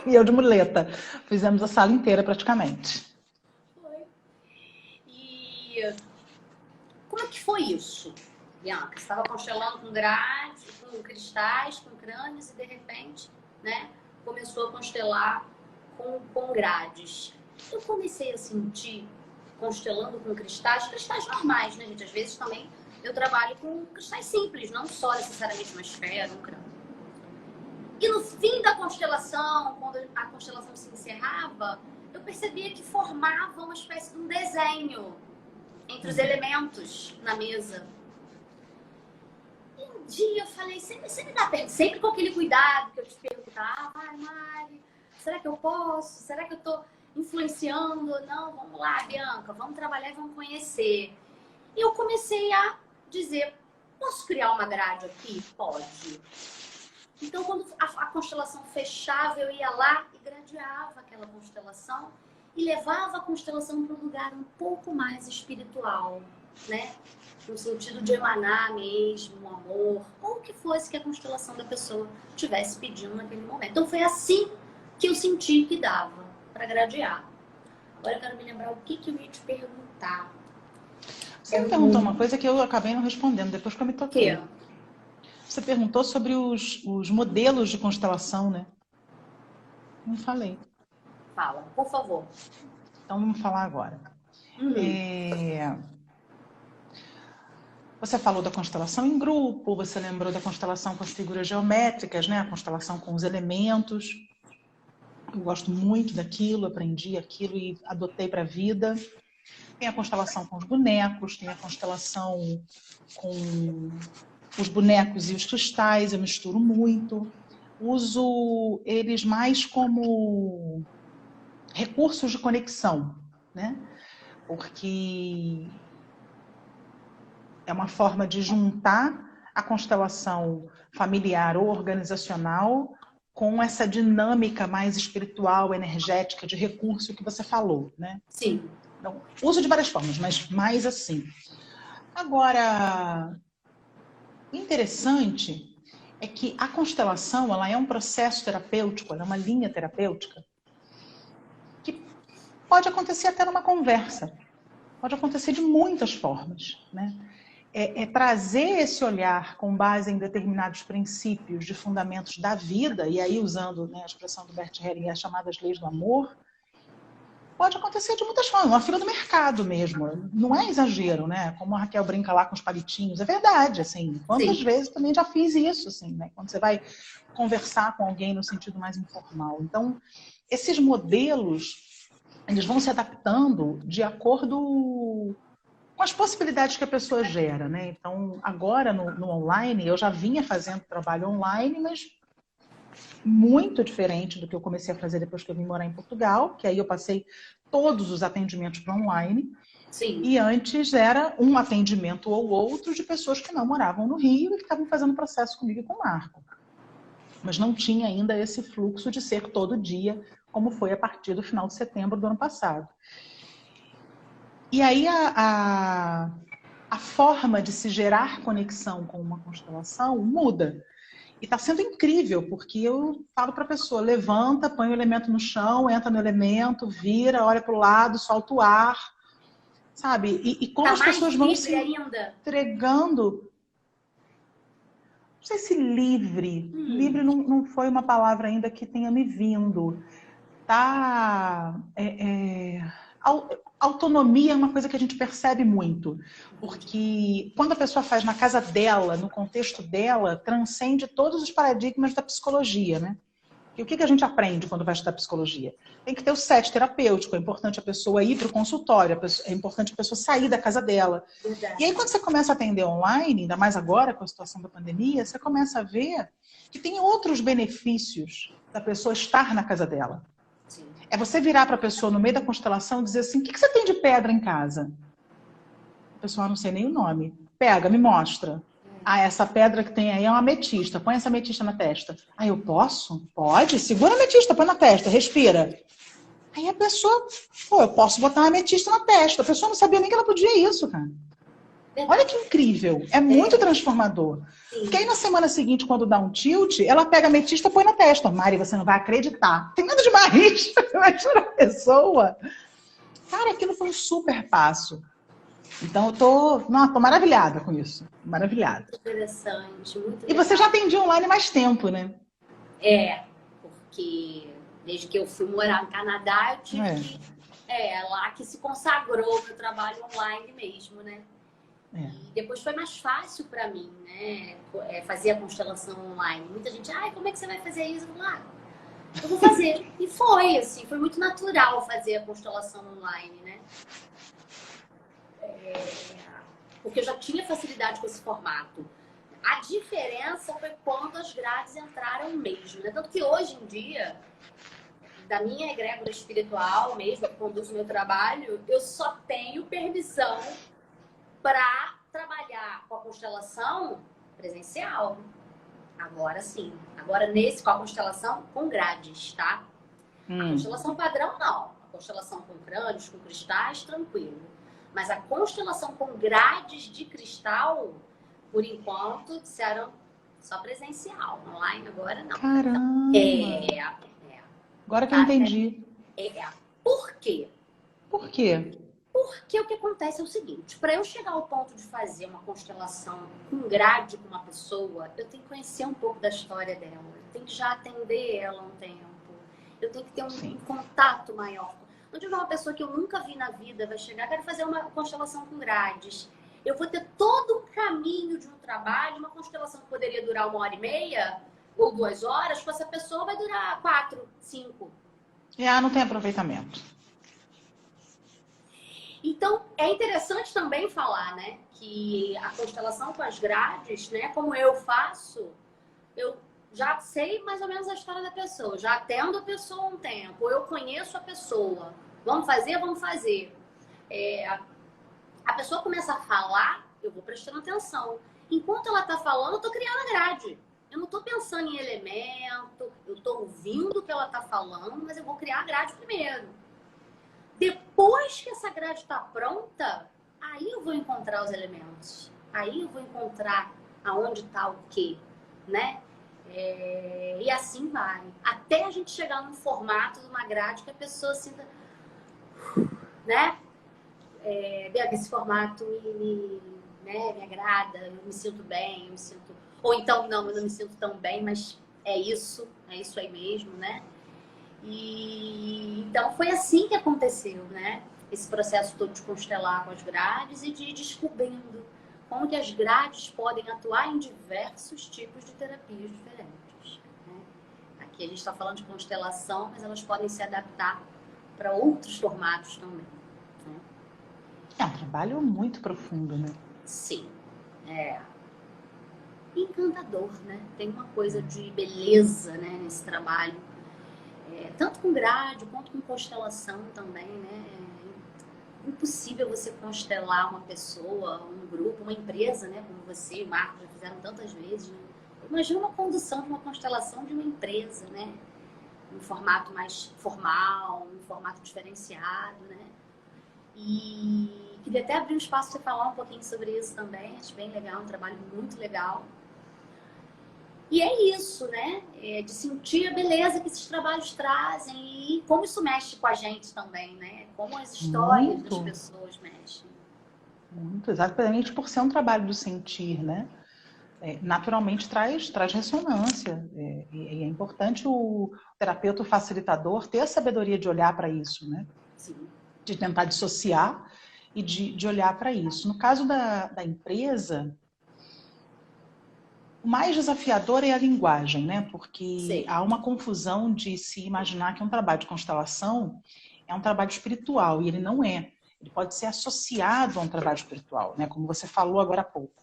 S1: E eu de muleta. Fizemos a sala inteira praticamente.
S2: Foi. E como é que foi isso, Bianca? Você estava constelando com grade, com cristais, com crânios e de repente, né, começou a constelar com grades. Eu comecei a sentir, constelando com cristais normais, né, gente? Às vezes também eu trabalho com cristais simples, não só necessariamente uma esfera, um crânio. E no fim da constelação, quando a constelação se encerrava, eu percebia que formava uma espécie de um desenho entre os elementos na mesa. E um dia eu falei, sempre com aquele cuidado que eu te perguntava, ai, Mari, será que eu posso? Será que eu tô influenciando? Não, vamos lá, Bianca, vamos trabalhar e vamos conhecer. E eu comecei a dizer, posso criar uma grade aqui? Pode. Então, quando a constelação fechava, eu ia lá e gradeava aquela constelação e levava a constelação para um lugar um pouco mais espiritual, né? No sentido de emanar mesmo um amor, ou o que fosse que a constelação da pessoa estivesse pedindo naquele momento. Então, foi assim que eu senti que dava para gradear. Agora eu quero me lembrar o que eu ia te perguntar.
S1: Você me perguntou uma coisa que eu acabei não respondendo, depois que eu me toquei.
S2: Que?
S1: Você perguntou sobre os modelos de constelação, né? Não falei.
S2: Fala, por favor.
S1: Então vamos falar agora. Você falou da constelação em grupo, você lembrou da constelação com as figuras geométricas, né? A constelação com os elementos. Eu gosto muito daquilo, aprendi aquilo e adotei para a vida. Tem a constelação com os bonecos, tem a constelação com os bonecos e os cristais, eu misturo muito. Uso eles mais como recursos de conexão, né? Porque é uma forma de juntar a constelação familiar ou organizacional com essa dinâmica mais espiritual, energética, de recurso que você falou, né?
S2: Sim.
S1: Então, uso de várias formas, mas mais assim. Agora, o interessante é que a constelação, ela é um processo terapêutico, ela é uma linha terapêutica que pode acontecer até numa conversa. Pode acontecer de muitas formas, né? É trazer esse olhar com base em determinados princípios de fundamentos da vida, e aí usando, né, a expressão do Bert Hellinger, as chamadas leis do amor, pode acontecer de muitas formas, uma fila do mercado mesmo, não é exagero, né? Como a Raquel brinca lá com os palitinhos, é verdade, assim, quantas
S2: Sim.
S1: vezes também já fiz isso, assim, né? Quando você vai conversar com alguém no sentido mais informal. Então, esses modelos, eles vão se adaptando de acordo com as possibilidades que a pessoa gera, né? Então, agora no online, eu já vinha fazendo trabalho online, mas muito diferente do que eu comecei a fazer depois que eu vim morar em Portugal, que aí eu passei todos os atendimentos para online.
S2: Sim.
S1: E antes era um atendimento ou outro de pessoas que não moravam no Rio e que estavam fazendo processo comigo e com o Marco. Mas não tinha ainda esse fluxo de ser todo dia, como foi a partir do final de setembro do ano passado. E aí a forma de se gerar conexão com uma constelação muda. E está sendo incrível, porque eu falo para a pessoa, levanta, põe o elemento no chão, entra no elemento, vira, olha para o lado, solta o ar, sabe? E como as pessoas vão se entregando. Não sei se livre. Livre não foi uma palavra ainda que tenha me vindo. Autonomia é uma coisa que a gente percebe muito, porque quando a pessoa faz na casa dela, no contexto dela, transcende todos os paradigmas da psicologia, né? E o que a gente aprende quando vai estudar psicologia? Tem que ter o set terapêutico, é importante a pessoa ir para o consultório, é importante a pessoa sair da casa dela.
S2: Verdade.
S1: E aí quando você começa a atender online, ainda mais agora com a situação da pandemia, você começa a ver que tem outros benefícios da pessoa estar na casa dela.
S2: Sim.
S1: É você virar para a pessoa no meio da constelação e dizer assim, o que você tem de pedra em casa? A pessoa, não sei nem o nome. Pega, me mostra. Ah, essa pedra que tem aí é uma ametista. Põe essa ametista na testa. Ah, eu posso? Pode? Segura a ametista, põe na testa, respira. Aí a pessoa, pô, eu posso botar uma ametista na testa. A pessoa não sabia nem que ela podia isso, cara. Olha que incrível. É muito transformador.
S2: Sim.
S1: Porque aí na semana seguinte, quando dá um tilt, ela pega a ametista e põe na testa. Mari, você não vai acreditar. Tem nada demais. Imagina a pessoa. Cara, aquilo foi um super passo. Então eu tô maravilhada com isso. Maravilhada.
S2: Muito interessante, muito
S1: E você já atendia online mais tempo, né?
S2: Porque desde que eu fui morar no Canadá, eu tive que... lá que se consagrou o meu trabalho online mesmo, né? E depois foi mais fácil para mim, né? Fazer a constelação online. Muita gente, como é que você vai fazer isso? Eu vou fazer. E foi, assim, foi muito natural fazer a constelação online, né? Porque eu já tinha facilidade com esse formato. A diferença foi quando as grades entraram mesmo, né? Tanto que hoje em dia, da minha egrégora espiritual mesmo, que conduz o meu trabalho, eu só tenho permissão para trabalhar com a constelação presencial. Agora sim. Agora com a constelação com grades, tá? A constelação padrão, não. A constelação com crânios, com cristais, tranquilo. Mas a constelação com grades de cristal, por enquanto, disseram só presencial. Online agora não.
S1: Caramba! Agora que eu entendi.
S2: Por quê?
S1: Por quê?
S2: Porque o que acontece é o seguinte, para eu chegar ao ponto de fazer uma constelação com grade com uma pessoa, eu tenho que conhecer um pouco da história dela. Eu tenho que já atender ela um tempo. Eu tenho que ter um contato maior. Onde uma pessoa que eu nunca vi na vida vai chegar, quero fazer uma constelação com grades. Eu vou ter todo um caminho de um trabalho, uma constelação que poderia durar 1h30 ou 2 horas, com essa pessoa vai durar 4, 5.
S1: Não tem aproveitamento.
S2: Então, é interessante também falar, né, que a constelação com as grades, né, como eu faço, eu já sei mais ou menos a história da pessoa, já atendo a pessoa há um tempo, eu conheço a pessoa. Vamos fazer? Vamos fazer. A pessoa começa a falar, eu vou prestando atenção. Enquanto ela está falando, eu estou criando a grade. Eu não estou pensando em elemento, eu estou ouvindo o que ela está falando, mas eu vou criar a grade primeiro. Depois que essa grade está pronta, aí eu vou encontrar os elementos. Aí eu vou encontrar aonde está o quê, né? E assim vai. Até a gente chegar num formato de uma grade que a pessoa sinta, né? Esse formato me agrada, eu me sinto bem, eu me sinto... Ou então, não, eu não me sinto tão bem, mas é isso aí mesmo, né? E então foi assim que aconteceu, né? Esse processo todo de constelar com as grades e de ir descobrindo como que as grades podem atuar em diversos tipos de terapias diferentes, né? Aqui a gente está falando de constelação, mas elas podem se adaptar para outros formatos também, né?
S1: É um trabalho muito profundo, né?
S2: Sim. É encantador, né? Tem uma coisa de beleza, né, nesse trabalho. Tanto com grade quanto com constelação também, né? É impossível você constelar uma pessoa, um grupo, uma empresa, né? Como você e o Marco já fizeram tantas vezes, né? Imagina uma condução de uma constelação de uma empresa, né? Um formato mais formal, um formato diferenciado, né? E queria até abrir um espaço para você falar um pouquinho sobre isso também. Acho bem legal, um trabalho muito legal. E é isso, né? De sentir a beleza que esses trabalhos trazem e como isso mexe com a gente também, né? Como as histórias das pessoas mexem.
S1: Muito, exatamente por ser um trabalho do sentir, né? Naturalmente traz ressonância. E é importante o terapeuta, o facilitador, ter a sabedoria de olhar para isso, né?
S2: Sim.
S1: De tentar dissociar e de olhar para isso. No caso da empresa, o mais desafiador é a linguagem, né? Porque há uma confusão de se imaginar que um trabalho de constelação é um trabalho espiritual, e ele não é. Ele pode ser associado a um trabalho espiritual, né? Como você falou agora há pouco.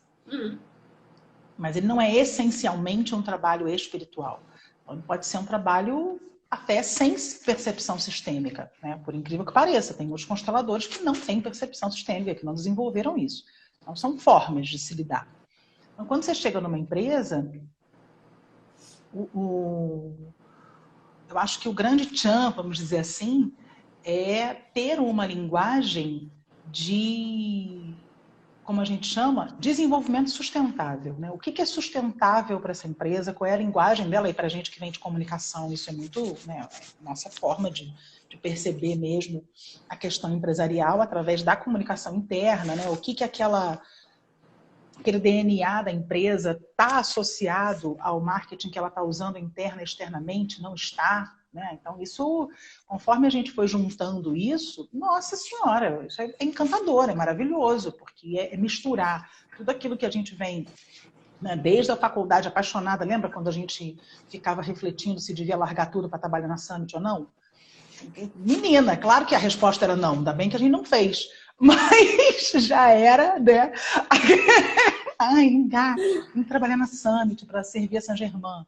S1: Mas ele não é essencialmente um trabalho espiritual. Então, ele pode ser um trabalho até sem percepção sistêmica, né? Por incrível que pareça. Tem muitos consteladores que não têm percepção sistêmica, que não desenvolveram isso. Então, são formas de se lidar. Então, quando você chega numa empresa, eu acho que o grande tchan, vamos dizer assim, é ter uma linguagem de, como a gente chama, desenvolvimento sustentável, né? O que é sustentável para essa empresa? Qual é a linguagem dela? E para a gente que vem de comunicação, isso é muito, né, nossa forma de perceber mesmo a questão empresarial através da comunicação interna, né? O que aquele DNA da empresa está associado ao marketing que ela está usando interna e externamente, não está, né? Então, isso, conforme a gente foi juntando isso, nossa senhora, isso é encantador, é maravilhoso, porque é misturar tudo aquilo que a gente vem, né, desde a faculdade apaixonada, lembra quando a gente ficava refletindo se devia largar tudo para trabalhar na Summit ou não? Menina, claro que a resposta era não, ainda bem que a gente não fez. Mas já era, né? Ai, não dá. Vim trabalhar na Summit para servir a Saint-Germain.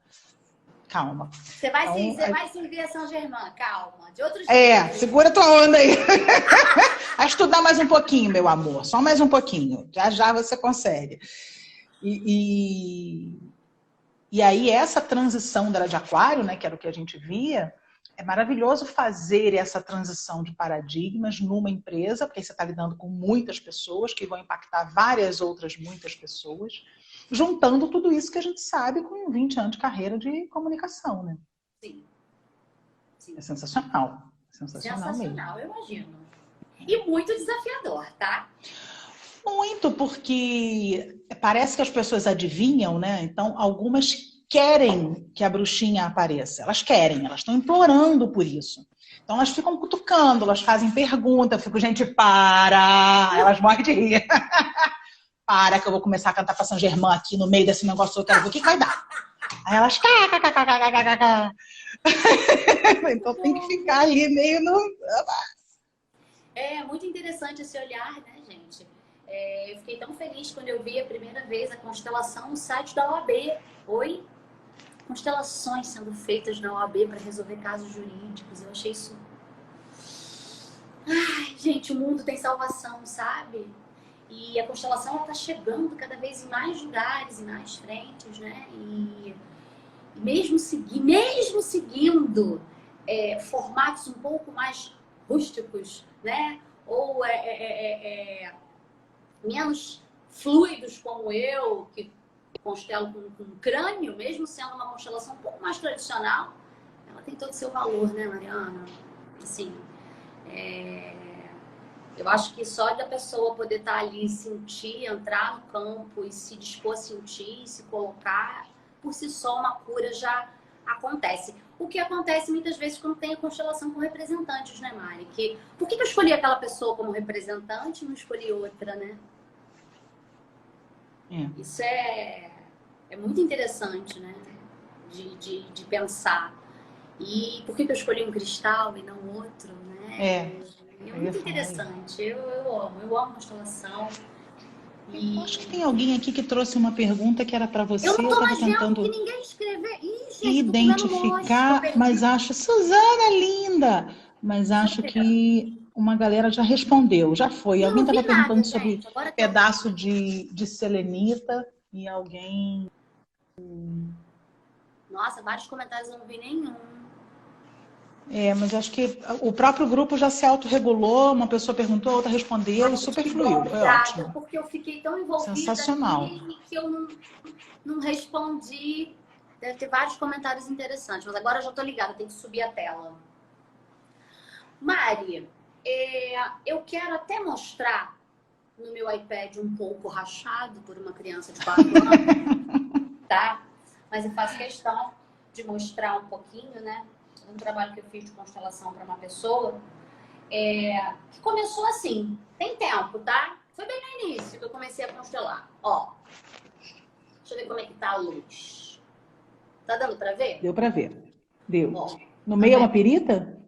S1: Calma.
S2: Você vai servir a Saint-Germain, calma. De outros jeitos.
S1: Segura tua onda aí. Vai estudar mais um pouquinho, meu amor. Só mais um pouquinho. Já já você consegue. E aí, essa transição da era de aquário, né, que era o que a gente via, é maravilhoso fazer essa transição de paradigmas numa empresa, porque você está lidando com muitas pessoas que vão impactar várias outras muitas pessoas, juntando tudo isso que a gente sabe com 20 anos de carreira de comunicação, né?
S2: Sim.
S1: É sensacional. Sensacional mesmo.
S2: Eu imagino. E muito desafiador, tá?
S1: Muito, porque parece que as pessoas adivinham, né? Então, algumas querem que a bruxinha apareça. Elas querem, elas estão implorando por isso. Então, elas ficam cutucando, elas fazem pergunta. Eu fico, gente, para! Elas morrem de rir. Para, que eu vou começar a cantar pra São Germán aqui no meio desse negócio. Eu quero ver o que vai dar. Aí elas... Então, tem que ficar ali meio no...
S2: É muito interessante esse olhar, né, gente? Eu fiquei tão feliz quando eu vi a primeira vez a constelação no site da OAB. Oi? Constelações sendo feitas na OAB para resolver casos jurídicos. Eu achei isso... Ai, gente, o mundo tem salvação, sabe? E a constelação está chegando cada vez em mais lugares, em mais frentes, né? E mesmo seguindo formatos um pouco mais rústicos, né? Ou menos fluidos como eu, que constelo com crânio, mesmo sendo uma constelação um pouco mais tradicional, ela tem todo o seu valor, né, Mariana? Assim, eu acho que só da pessoa poder estar ali, sentir, entrar no campo e se dispor a sentir, se colocar, por si só uma cura já acontece. O que acontece muitas vezes quando tem a constelação com representantes, né, Mari? Por que eu escolhi aquela pessoa como representante e não escolhi outra, né? Isso é muito interessante, né? De pensar. E por que eu escolhi um cristal e não outro, né? É muito interessante. Eu eu amo constelação.
S1: Eu acho que tem alguém aqui que trouxe uma pergunta que era para você.
S2: Eu não tô mais
S1: tentando
S2: vendo que ninguém escreveu. Ih, gente,
S1: identificar, mas acho... Suzana, linda! Mas acho que uma galera já respondeu, já foi. Alguém estava perguntando sobre pedaço de selenita e alguém...
S2: Nossa, vários comentários, eu não vi nenhum.
S1: Mas acho que o próprio grupo já se autorregulou, uma pessoa perguntou, outra respondeu, super fluiu. É ótimo.
S2: Porque eu fiquei tão envolvida
S1: sensacional.
S2: Aqui que eu não respondi. Deve ter vários comentários interessantes, mas agora eu já tô ligada, tem que subir a tela. Mari, eu quero até mostrar no meu iPad um pouco rachado por uma criança de 4 anos, tá? Mas eu faço questão de mostrar um pouquinho, né? Um trabalho que eu fiz de constelação para uma pessoa que começou assim, tem tempo, tá? Foi bem no início que eu comecei a constelar. Ó, deixa eu ver como é que tá a luz. Tá dando para ver?
S1: Deu para ver. Deu.
S2: Ó,
S1: no meio é uma pirita?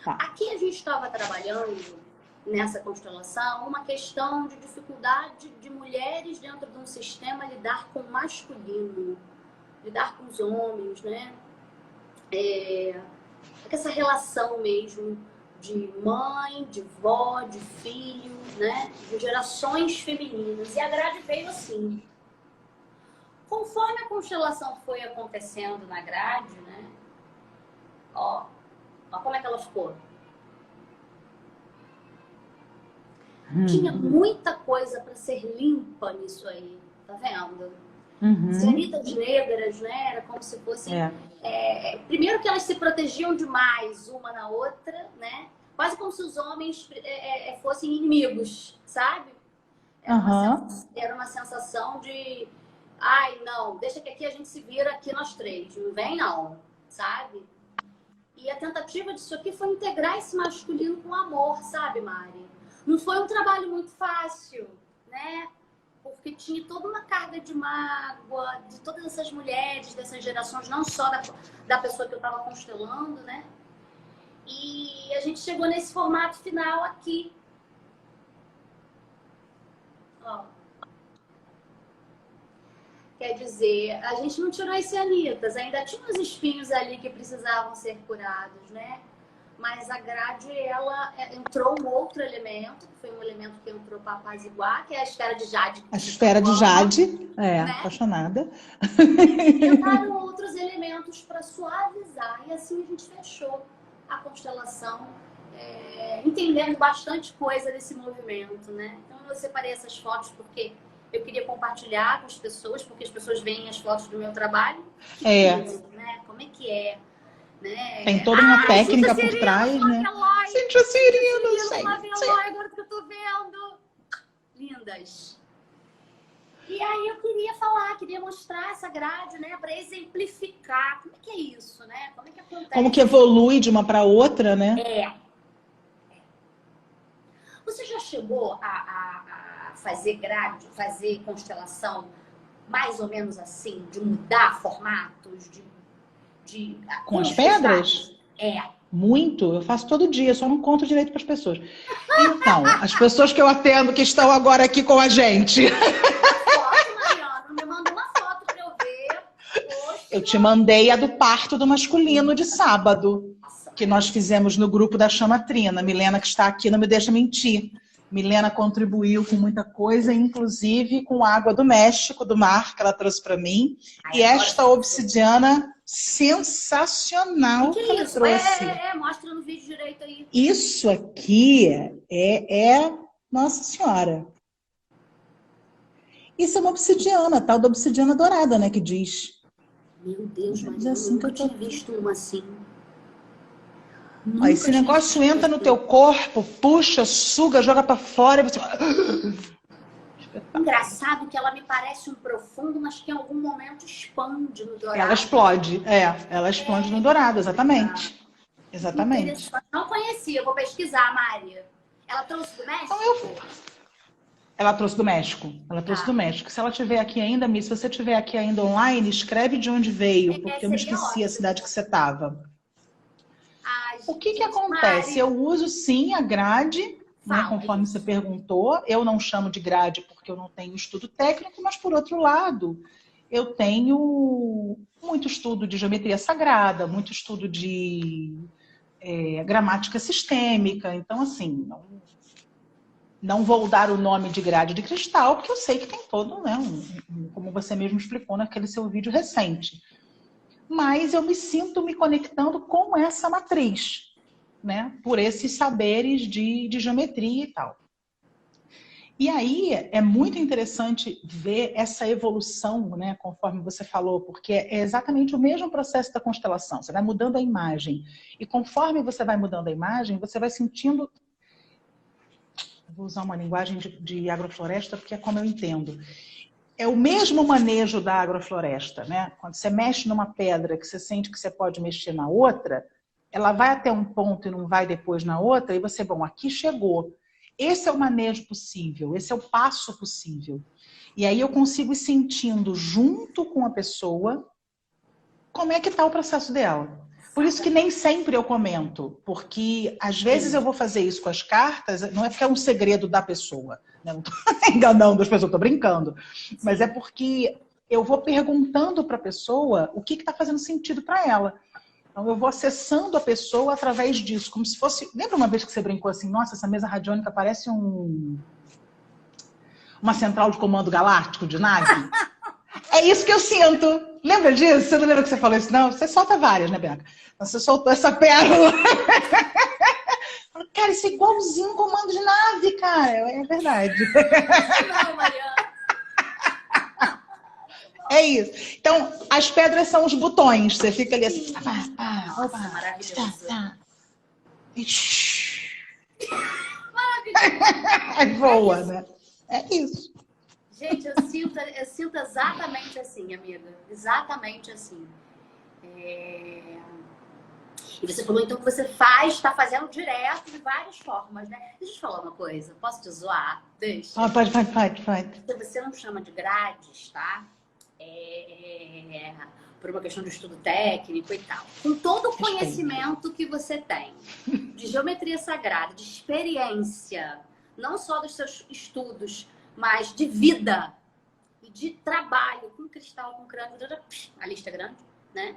S2: Tá. Aqui a gente estava trabalhando nessa constelação uma questão de dificuldade de mulheres dentro de um sistema lidar com o masculino, lidar com os homens, né? Essa relação mesmo de mãe, de vó, de filho, né? De gerações femininas. E a grade veio assim. Conforme a constelação foi acontecendo na grade, né? Ó como é que ela ficou. Tinha muita coisa para ser limpa nisso aí, tá vendo? Cianitas negras, né? Era como se fossem... primeiro que elas se protegiam demais uma na outra, né? Quase como se os homens fossem inimigos, sabe? Era uma sensação de... Ai, não, deixa que aqui a gente se vira aqui nós três. Não vem, não, sabe? E a tentativa disso aqui foi integrar esse masculino com amor, sabe, Mari? Não foi um trabalho muito fácil, né? Porque tinha toda uma carga de mágoa de todas essas mulheres, dessas gerações, não só da pessoa que eu estava constelando, né? E a gente chegou nesse formato final aqui. Ó. Quer dizer, a gente não tirou as cianitas, ainda tinha uns espinhos ali que precisavam ser curados, né? Mas a grade, ela entrou um outro elemento, que foi um elemento que entrou para apaziguar, que é a esfera de Jade.
S1: A esfera de Jade, né? Apaixonada.
S2: E entraram outros elementos para suavizar. E assim a gente fechou a constelação, entendendo bastante coisa desse movimento, né? Então eu separei essas fotos porque eu queria compartilhar com as pessoas, porque as pessoas veem as fotos do meu trabalho. Né? Como é que é? Né?
S1: Tem toda uma técnica por trás, né? Cíntia Cirino,
S2: agora que eu tô vendo. Lindas. E aí eu queria mostrar essa grade, né? Para exemplificar como é que é isso, né? Como é que acontece?
S1: Como que evolui de uma para outra, né?
S2: Você já chegou a fazer grade, fazer constelação mais ou menos assim, de mudar formatos,
S1: com as pedras? Muito. Eu faço todo dia, só não conto direito para as pessoas. Então, as pessoas que eu atendo que estão agora aqui com a gente.
S2: Mariana, me manda uma foto para eu ver. Poxa.
S1: Eu te mandei a do parto do masculino de sábado, que nós fizemos no grupo da Chama Trina. Milena, que está aqui, não me deixa mentir. Milena contribuiu com muita coisa, inclusive com água do México, do mar, que ela trouxe para mim. E esta obsidiana sensacional que ela trouxe.
S2: Mostra no vídeo direito aí.
S1: Isso aqui Nossa Senhora. Isso é uma obsidiana, tal da obsidiana dourada, né, que diz.
S2: Meu Deus, mas assim que eu tinha visto uma assim.
S1: Ó, esse negócio entra no teu corpo, puxa, suga, joga pra fora e você...
S2: Engraçado que ela me parece um profundo, mas que em algum momento expande no dourado.
S1: Ela explode, ela explode no dourado, exatamente. Exatamente.
S2: Não conhecia, eu vou pesquisar, Mari. Ela trouxe do México?
S1: Ela trouxe do México. Ela trouxe do México. Se ela estiver aqui ainda, Miss, se você estiver aqui ainda online, escreve de onde veio, porque eu me esqueci a cidade que você estava. O que acontece? Mari. Eu uso sim a grade né?
S2: Fala
S1: Conforme
S2: isso.
S1: você perguntou, eu não chamo de grade porque eu não tenho estudo técnico, mas, por outro lado, eu tenho muito estudo de geometria sagrada, muito estudo de gramática sistêmica. Então, assim, não vou dar o nome de grade de cristal, porque eu sei que tem todo, né, como você mesmo explicou naquele seu vídeo recente. Mas eu me sinto me conectando com essa matriz, né, por esses saberes de geometria e tal. E aí é muito interessante ver essa evolução, né, conforme você falou, porque é exatamente o mesmo processo da constelação. Você vai mudando a imagem. E conforme você vai mudando a imagem, você vai sentindo... Vou usar uma linguagem de agrofloresta, porque é como eu entendo. É o mesmo manejo da agrofloresta, né? Quando você mexe numa pedra que você sente que você pode mexer na outra, ela vai até um ponto e não vai depois na outra, e você, bom, aqui chegou. Esse é o manejo possível, esse é o passo possível. E aí eu consigo ir sentindo junto com a pessoa como é que está o processo dela. Por isso que nem sempre eu comento, porque às vezes eu vou fazer isso com as cartas, não é porque é um segredo da pessoa, né? Não estou enganando as pessoas, estou brincando, mas é porque eu vou perguntando para a pessoa o que está fazendo sentido para ela. Então eu vou acessando a pessoa através disso, como se fosse... Lembra uma vez que você brincou assim, nossa, essa mesa radiônica parece uma central de comando galáctico de nave? É isso que eu sinto. Lembra disso? Você não lembra que você falou isso? Não, você solta várias, né, Beca? Então, você soltou essa pérola. Cara, isso é igualzinho um comando de nave, cara. É verdade.
S2: Não, Mariana.
S1: É isso. Então, as pedras são os botões. Você fica ali assim...
S2: Nossa, maravilhoso.
S1: Aí voa, né? É isso.
S2: Gente, eu sinto exatamente assim, amiga. Exatamente assim. E você falou então que você está fazendo direto de várias formas, né? Deixa eu te falar uma coisa. Posso te zoar? Deixa.
S1: Pode.
S2: Você não chama de grades, tá? Por uma questão de estudo técnico e tal. Com todo o conhecimento que você tem de geometria sagrada, de experiência, não só dos seus estudos, mas de vida e de trabalho com cristal, com crânio, a lista é grande, né?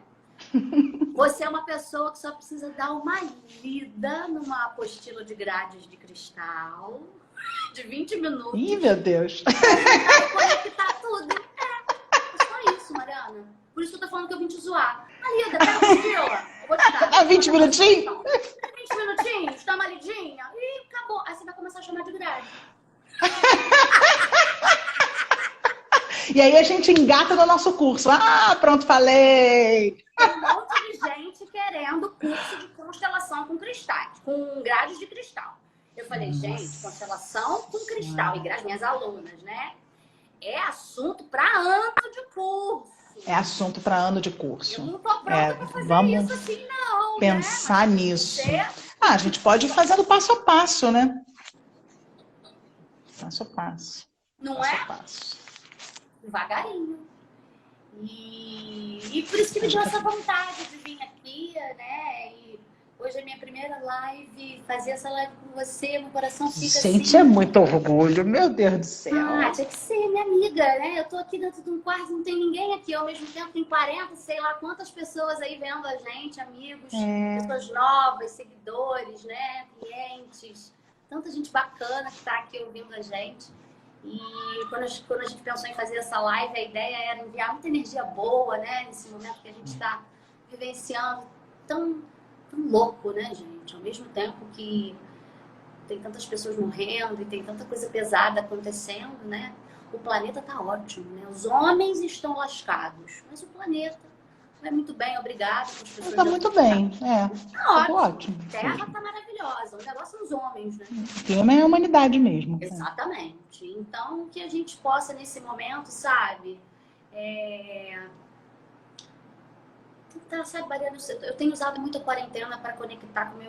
S2: Você é uma pessoa que só precisa dar uma lida numa apostila de grades de cristal de 20 minutos.
S1: Ih, meu Deus!
S2: Conectar tudo. É só isso, Mariana. Por isso que eu tô falando que eu vim te zoar. Lida, pega a apostila. Eu vou te dar.
S1: 20 minutinhos?
S2: 20 minutinhos, dá uma lidinha e acabou. Aí você vai começar a chamar de grade.
S1: E aí a gente engata no nosso curso. Ah, pronto, falei!
S2: Tem um monte de gente querendo curso de constelação com cristais, com grades de cristal. Eu falei, gente, constelação com cristal, e as minhas alunas, né? É assunto para ano de curso.
S1: É assunto para ano de curso.
S2: Eu não tô pronta para fazer
S1: vamos
S2: isso assim, não.
S1: pensar nisso.
S2: Você...
S1: A gente pode ir fazendo passo a passo, né? Passo a passo.
S2: Não
S1: passo
S2: é?
S1: A passo.
S2: Devagarinho. E por isso que me deu essa vontade de vir aqui, né? E hoje é minha primeira live, fazer essa live com você, meu coração fica assim.
S1: Gente, é muito orgulho, meu Deus do céu.
S2: Ah, tinha que ser minha amiga, né? Eu tô aqui dentro de um quarto, não tem ninguém aqui. Ao mesmo tempo tem 40, sei lá quantas pessoas aí vendo a gente, amigos, pessoas novas, seguidores, né? Clientes. Tanta gente bacana que tá aqui ouvindo a gente. E quando a gente pensou em fazer essa live, a ideia era enviar muita energia boa, né? Nesse momento que a gente está vivenciando tão louco, né, gente? Ao mesmo tempo que tem tantas pessoas morrendo e tem tanta coisa pesada acontecendo, né? O planeta tá ótimo, né? Os homens estão lascados, mas o planeta vai muito bem, obrigada.
S1: Tá muito bem,
S2: Tá
S1: ótimo.
S2: A Terra tá maravilhosa, o negócio são os homens, né?
S1: O clima é a humanidade mesmo.
S2: Exatamente. Então, que a gente possa, nesse momento, sabe? Sabe, Mariana, eu tenho usado muito a quarentena para conectar com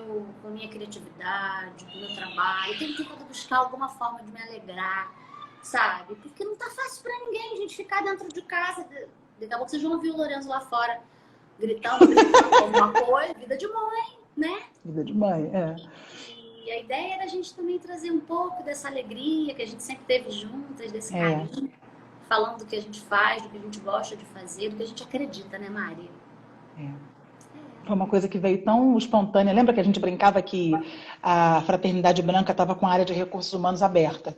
S2: a minha criatividade, com o meu trabalho. Eu tenho tentado buscar alguma forma de me alegrar, sabe? Porque não tá fácil para ninguém a gente ficar dentro de casa. Daqui a pouco vocês vão ouvir o Lourenço lá fora gritando alguma coisa. Vida de mãe, né?
S1: Vida de mãe,
S2: E E a ideia era a gente também trazer um pouco dessa alegria que a gente sempre teve juntas, desse carinho, falando do que a gente faz, do que a gente gosta de fazer, do que a gente acredita, né, Mari?
S1: Foi uma coisa que veio tão espontânea. Lembra que a gente brincava que a Fraternidade Branca estava com a área de recursos humanos aberta?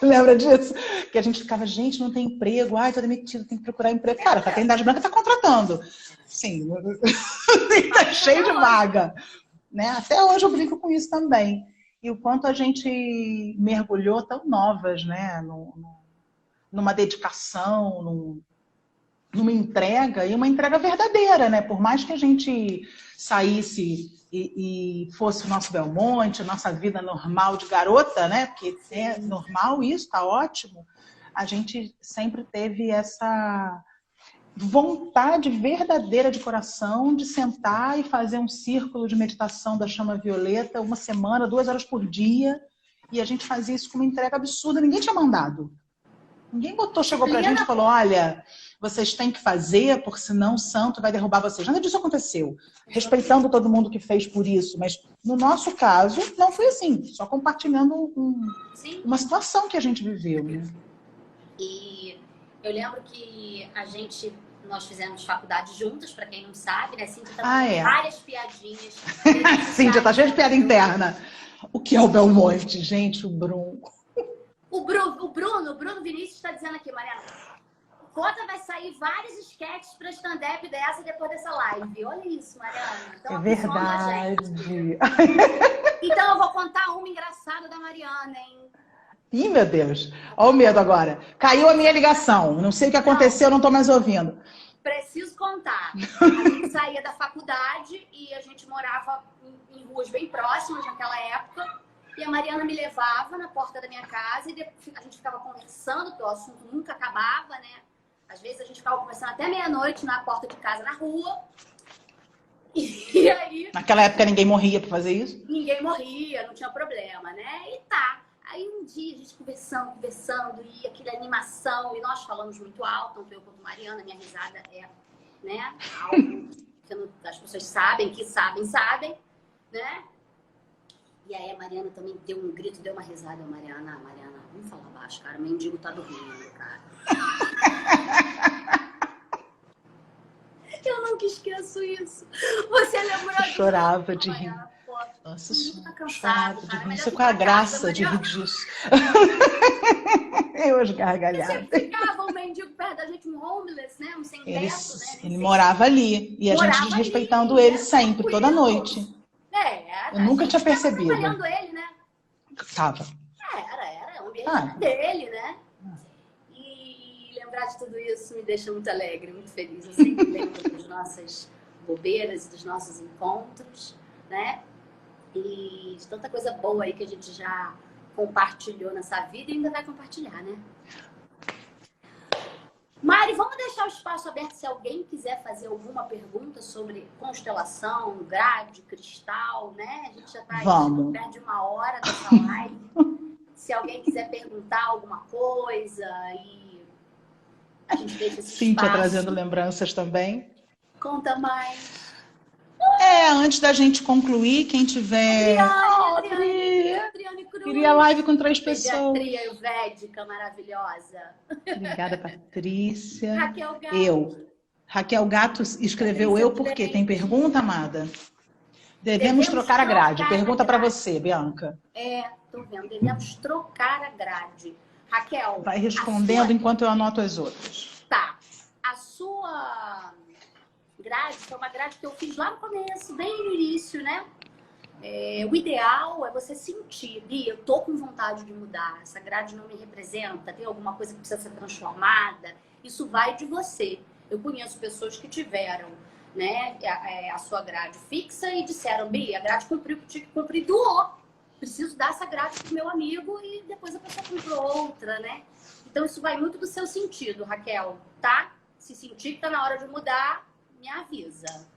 S1: Lembra disso? Que a gente ficava, gente, não tem emprego, ai, tô demitido, tem que procurar emprego. Cara, a Fraternidade Branca está contratando. Sim, tá cheio de vaga. Né? Até hoje eu brinco com isso também. E o quanto a gente mergulhou tão novas, né? Numa dedicação, numa entrega, e uma entrega verdadeira, né? Por mais que a gente saísse e fosse o nosso Belmonte, nossa vida normal de garota, né? Porque é normal isso, tá ótimo. A gente sempre teve essa vontade verdadeira de coração de sentar e fazer um círculo de meditação da chama violeta, 1 semana, 2 horas por dia, e a gente fazia isso com uma entrega absurda. Ninguém tinha mandado. Ninguém chegou pra gente e falou, olha, vocês têm que fazer, porque senão o santo vai derrubar vocês. Nada disso aconteceu. Respeitando todo mundo que fez por isso, mas no nosso caso, não foi assim. Só compartilhando uma situação que a gente viveu. Né?
S2: E eu lembro que nós fizemos faculdade juntas, para quem não sabe, né? Cíntia tá várias piadinhas.
S1: Cíntia tá cheia de piada interna. O que é o Belmonte? Gente, o Bruno.
S2: O Bruno Vinícius está dizendo aqui, Mariana, Cota vai sair vários sketches para stand-up dessa depois dessa live. Olha isso, Mariana. Então,
S1: é verdade.
S2: Então eu vou contar uma engraçada da Mariana, hein?
S1: Ih, meu Deus. Olha o medo agora. Caiu a minha ligação. Não sei o que aconteceu, não estou mais ouvindo.
S2: Preciso contar. A gente saía da faculdade e a gente morava em ruas bem próximas naquela época. E a Mariana me levava na porta da minha casa e a gente ficava conversando, porque o assunto nunca acabava, né? Às vezes a gente ficava conversando até meia-noite na porta de casa, na rua. E aí...
S1: Naquela época ninguém morria por fazer isso?
S2: Ninguém morria, não tinha problema, né? E tá. Aí um dia a gente conversando, e aquela animação, e nós falamos muito alto, tanto eu quanto Mariana, minha risada é, né, algo que as pessoas sabem, né? E aí a Mariana também deu um grito, deu uma risada. Mariana, vamos falar baixo, cara, o mendigo tá dormindo, cara. Eu nunca esqueço isso. Você lembrou disso?
S1: Chorava de rir. Nossa, chorava de rir. Isso com a graça de rir disso. Eu as gargalhadas.
S2: Ficava um mendigo perto da gente, um homeless, né? Um sem teto, né?
S1: Ele morava ali. E a gente desrespeitando ele sempre, toda noite. Eu nunca tinha percebido.
S2: Trabalhando ele, né?
S1: Tava.
S2: Era o ambiente dele, né? E lembrar de tudo isso me deixa muito alegre, muito feliz. Eu sempre lembro das nossas bobeiras e dos nossos encontros, né? E de tanta coisa boa aí que a gente já compartilhou nessa vida e ainda vai compartilhar, né? Mari, vamos deixar o espaço aberto se alguém quiser fazer alguma pergunta sobre constelação, grade, cristal, né? A gente já está aí perto de 1 hora dessa live. Se alguém quiser perguntar alguma coisa e a gente deixa esse
S1: Cíntia
S2: espaço.
S1: trazendo lembranças também.
S2: Conta mais.
S1: Antes da gente concluir, quem tiver...
S2: Adriane Cruz.
S1: Queria live com 3 pessoas.
S2: Pediatria ayurvédica maravilhosa.
S1: Obrigada, Patrícia.
S2: Raquel Gato.
S1: Raquel Gato escreveu eu porque tem pergunta, amada? Devemos trocar a grade. Pergunta para você, Bianca.
S2: Tô vendo. Devemos trocar a grade. Raquel.
S1: Vai respondendo enquanto eu anoto as outras.
S2: Tá. A sua grade foi uma grade que eu fiz lá no começo, bem no início, né? O ideal é você sentir, eu tô com vontade de mudar, essa grade não me representa, tem alguma coisa que precisa ser transformada. Isso vai de você. Eu conheço pessoas que tiveram, né, a sua grade fixa e disseram, Bia, a grade cumpriu o que tinha que cumprir, doou. Preciso dar essa grade pro meu amigo e depois a pessoa comprou outra, né? Então isso vai muito do seu sentido, Raquel, tá? Se sentir que tá na hora de mudar, me avisa.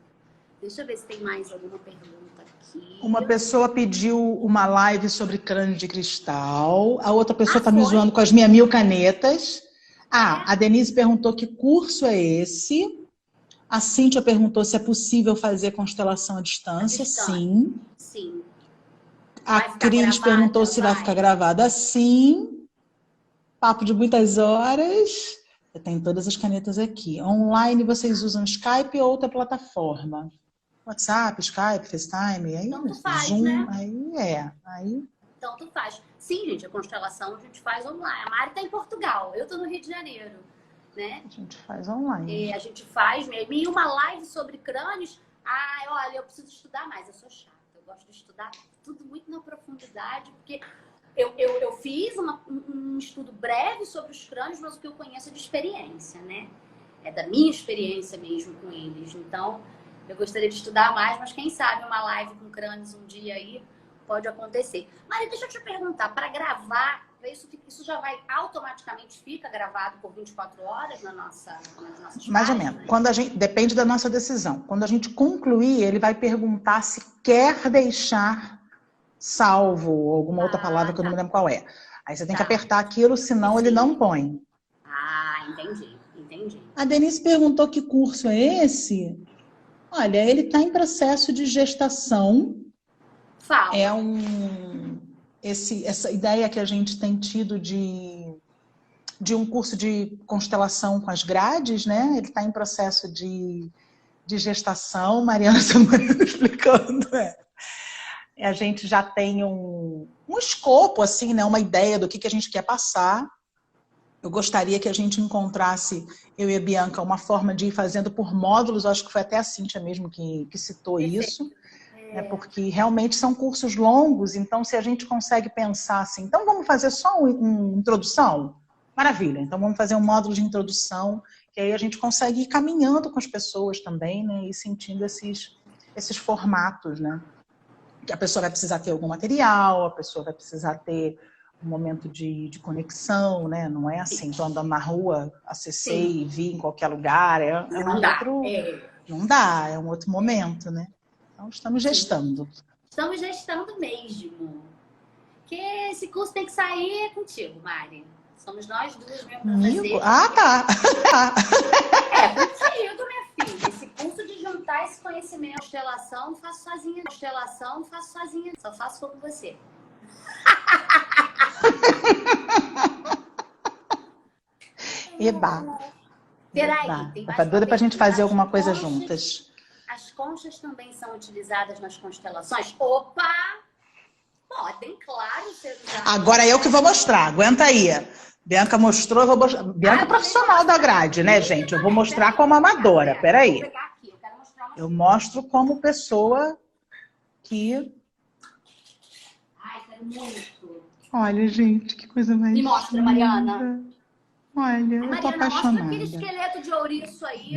S2: Deixa eu ver se tem mais alguma pergunta aqui.
S1: Uma pessoa pediu uma live sobre crânio de cristal. A outra pessoa está me zoando com as minhas 1000 canetas. A Denise perguntou que curso é esse. A Cíntia perguntou se é possível fazer constelação à distância. Sim.
S2: Sim.
S1: A Cris perguntou se vai ficar gravada. Sim. Papo de muitas horas. Eu tenho todas as canetas aqui. Online vocês usam Skype ou outra plataforma? WhatsApp, Skype, FaceTime, aí
S2: Tanto faz,
S1: Zoom,
S2: né?
S1: aí.
S2: Tanto faz. Sim, gente, a constelação a gente faz online. A Mari está em Portugal, eu estou no Rio de Janeiro, né?
S1: A gente faz online.
S2: A gente faz mesmo. E uma live sobre crânios. Olha, eu preciso estudar mais. Eu sou chata, eu gosto de estudar tudo muito na profundidade, porque eu fiz um estudo breve sobre os crânios, mas o que eu conheço é de experiência, né? É da minha experiência mesmo com eles. Então, eu gostaria de estudar mais, mas quem sabe uma live com crânios um dia aí pode acontecer. Maria, deixa eu te perguntar, para gravar, isso já vai automaticamente fica gravado por 24 horas nas nossas
S1: Mais ou
S2: páginas?
S1: menos. Depende da nossa decisão. Quando a gente concluir, ele vai perguntar se quer deixar salvo, ou alguma outra palavra que eu não me lembro qual é. Aí você tem que apertar aquilo, senão ele não põe.
S2: Entendi.
S1: A Denise perguntou que curso é esse? Olha, ele está em processo de gestação.
S2: Fala.
S1: Essa ideia que a gente tem tido de um curso de constelação com as grades, né? Ele está em processo de gestação. Mariana Samuel explicando. A gente já tem um escopo, assim, né? Uma ideia do que a gente quer passar. Eu gostaria que a gente encontrasse, eu e a Bianca, uma forma de ir fazendo por módulos. Eu acho que foi até a Cíntia mesmo que citou isso. Porque realmente são cursos longos, então se a gente consegue pensar assim, então vamos fazer só uma introdução? Maravilha, então vamos fazer um módulo de introdução, que aí a gente consegue ir caminhando com as pessoas também, né, e sentindo esses formatos, né? Que a pessoa vai precisar ter algum material, a pessoa vai precisar ter um momento de conexão, né? Não é assim, estou andando na rua, acessei e vi em qualquer lugar, não dá, é um outro momento, né? Então, estamos gestando.
S2: Estamos gestando mesmo. Que esse curso tem que sair contigo, Mari. Somos nós duas mesmo para fazer.
S1: Tá.
S2: Contigo, minha filha. Esse curso de juntar esse conhecimento, constelação, faço sozinha. Só faço com você.
S1: Eba.
S2: Peraí,
S1: Tá doida pra gente fazer alguma coisa juntas.
S2: As conchas também são utilizadas nas constelações? Opa! Podem, claro, ser usadas.
S1: Agora eu que vou mostrar, aguenta aí. Bianca mostrou, eu vou mostrar. Bianca é profissional da grade, né, gente? Eu vou mostrar como amadora, peraí. Eu mostro como pessoa que...
S2: quero muito.
S1: Olha, gente, que coisa mais...
S2: Me mostra, Mariana.
S1: Olha, eu tô apaixonada.
S2: Mostra aquele esqueleto de ouriço aí.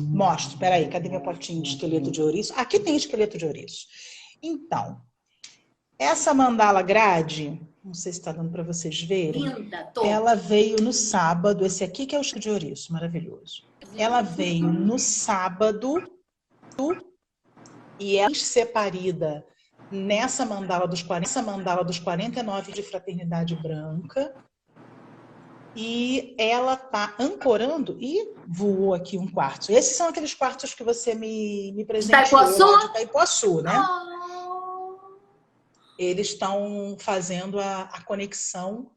S1: Mostro, peraí, cadê meu potinho de esqueleto de ouriço? Aqui tem esqueleto de ouriço. Então, essa mandala grade, não sei se está dando para vocês verem.
S2: Linda,
S1: ela veio no sábado, esse aqui que é o esqueleto de ouriço, maravilhoso. Ela veio no sábado e é separida nessa mandala dos 49 de Fraternidade Branca. E ela tá ancorando e voou aqui um quartzo. Esses são aqueles quartzos que você me presenteou de Itaipuaçu, né? Eles estão fazendo a conexão,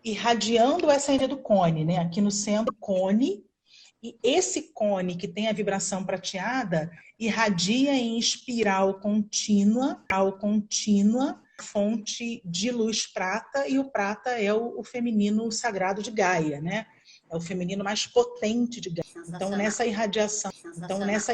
S1: irradiando essa energia do cone, né? Aqui no centro, cone. E esse cone que tem a vibração prateada irradia em espiral contínua, fonte de luz prata, e o prata é o feminino sagrado de Gaia, né? É o feminino mais potente de Gaia. Então, nessa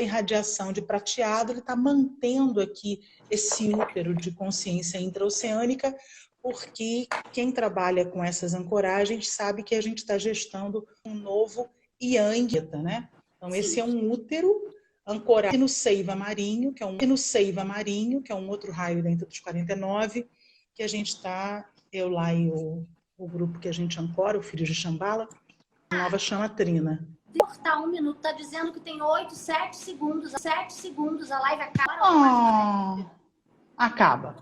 S1: irradiação de prateado, ele está mantendo aqui esse útero de consciência intraoceânica, porque quem trabalha com essas ancoragens sabe que a gente está gestando um novo Yang, né? Então, esse é um útero ancorado no Seiva Marinho, que é um outro raio dentro dos 49, que a gente está, eu lá e o grupo que a gente ancora, o Filho de Shambhala, a nova chama Trina.
S2: Cortar 1 minuto, tá dizendo que tem 7 segundos, a live acaba.
S1: Acaba.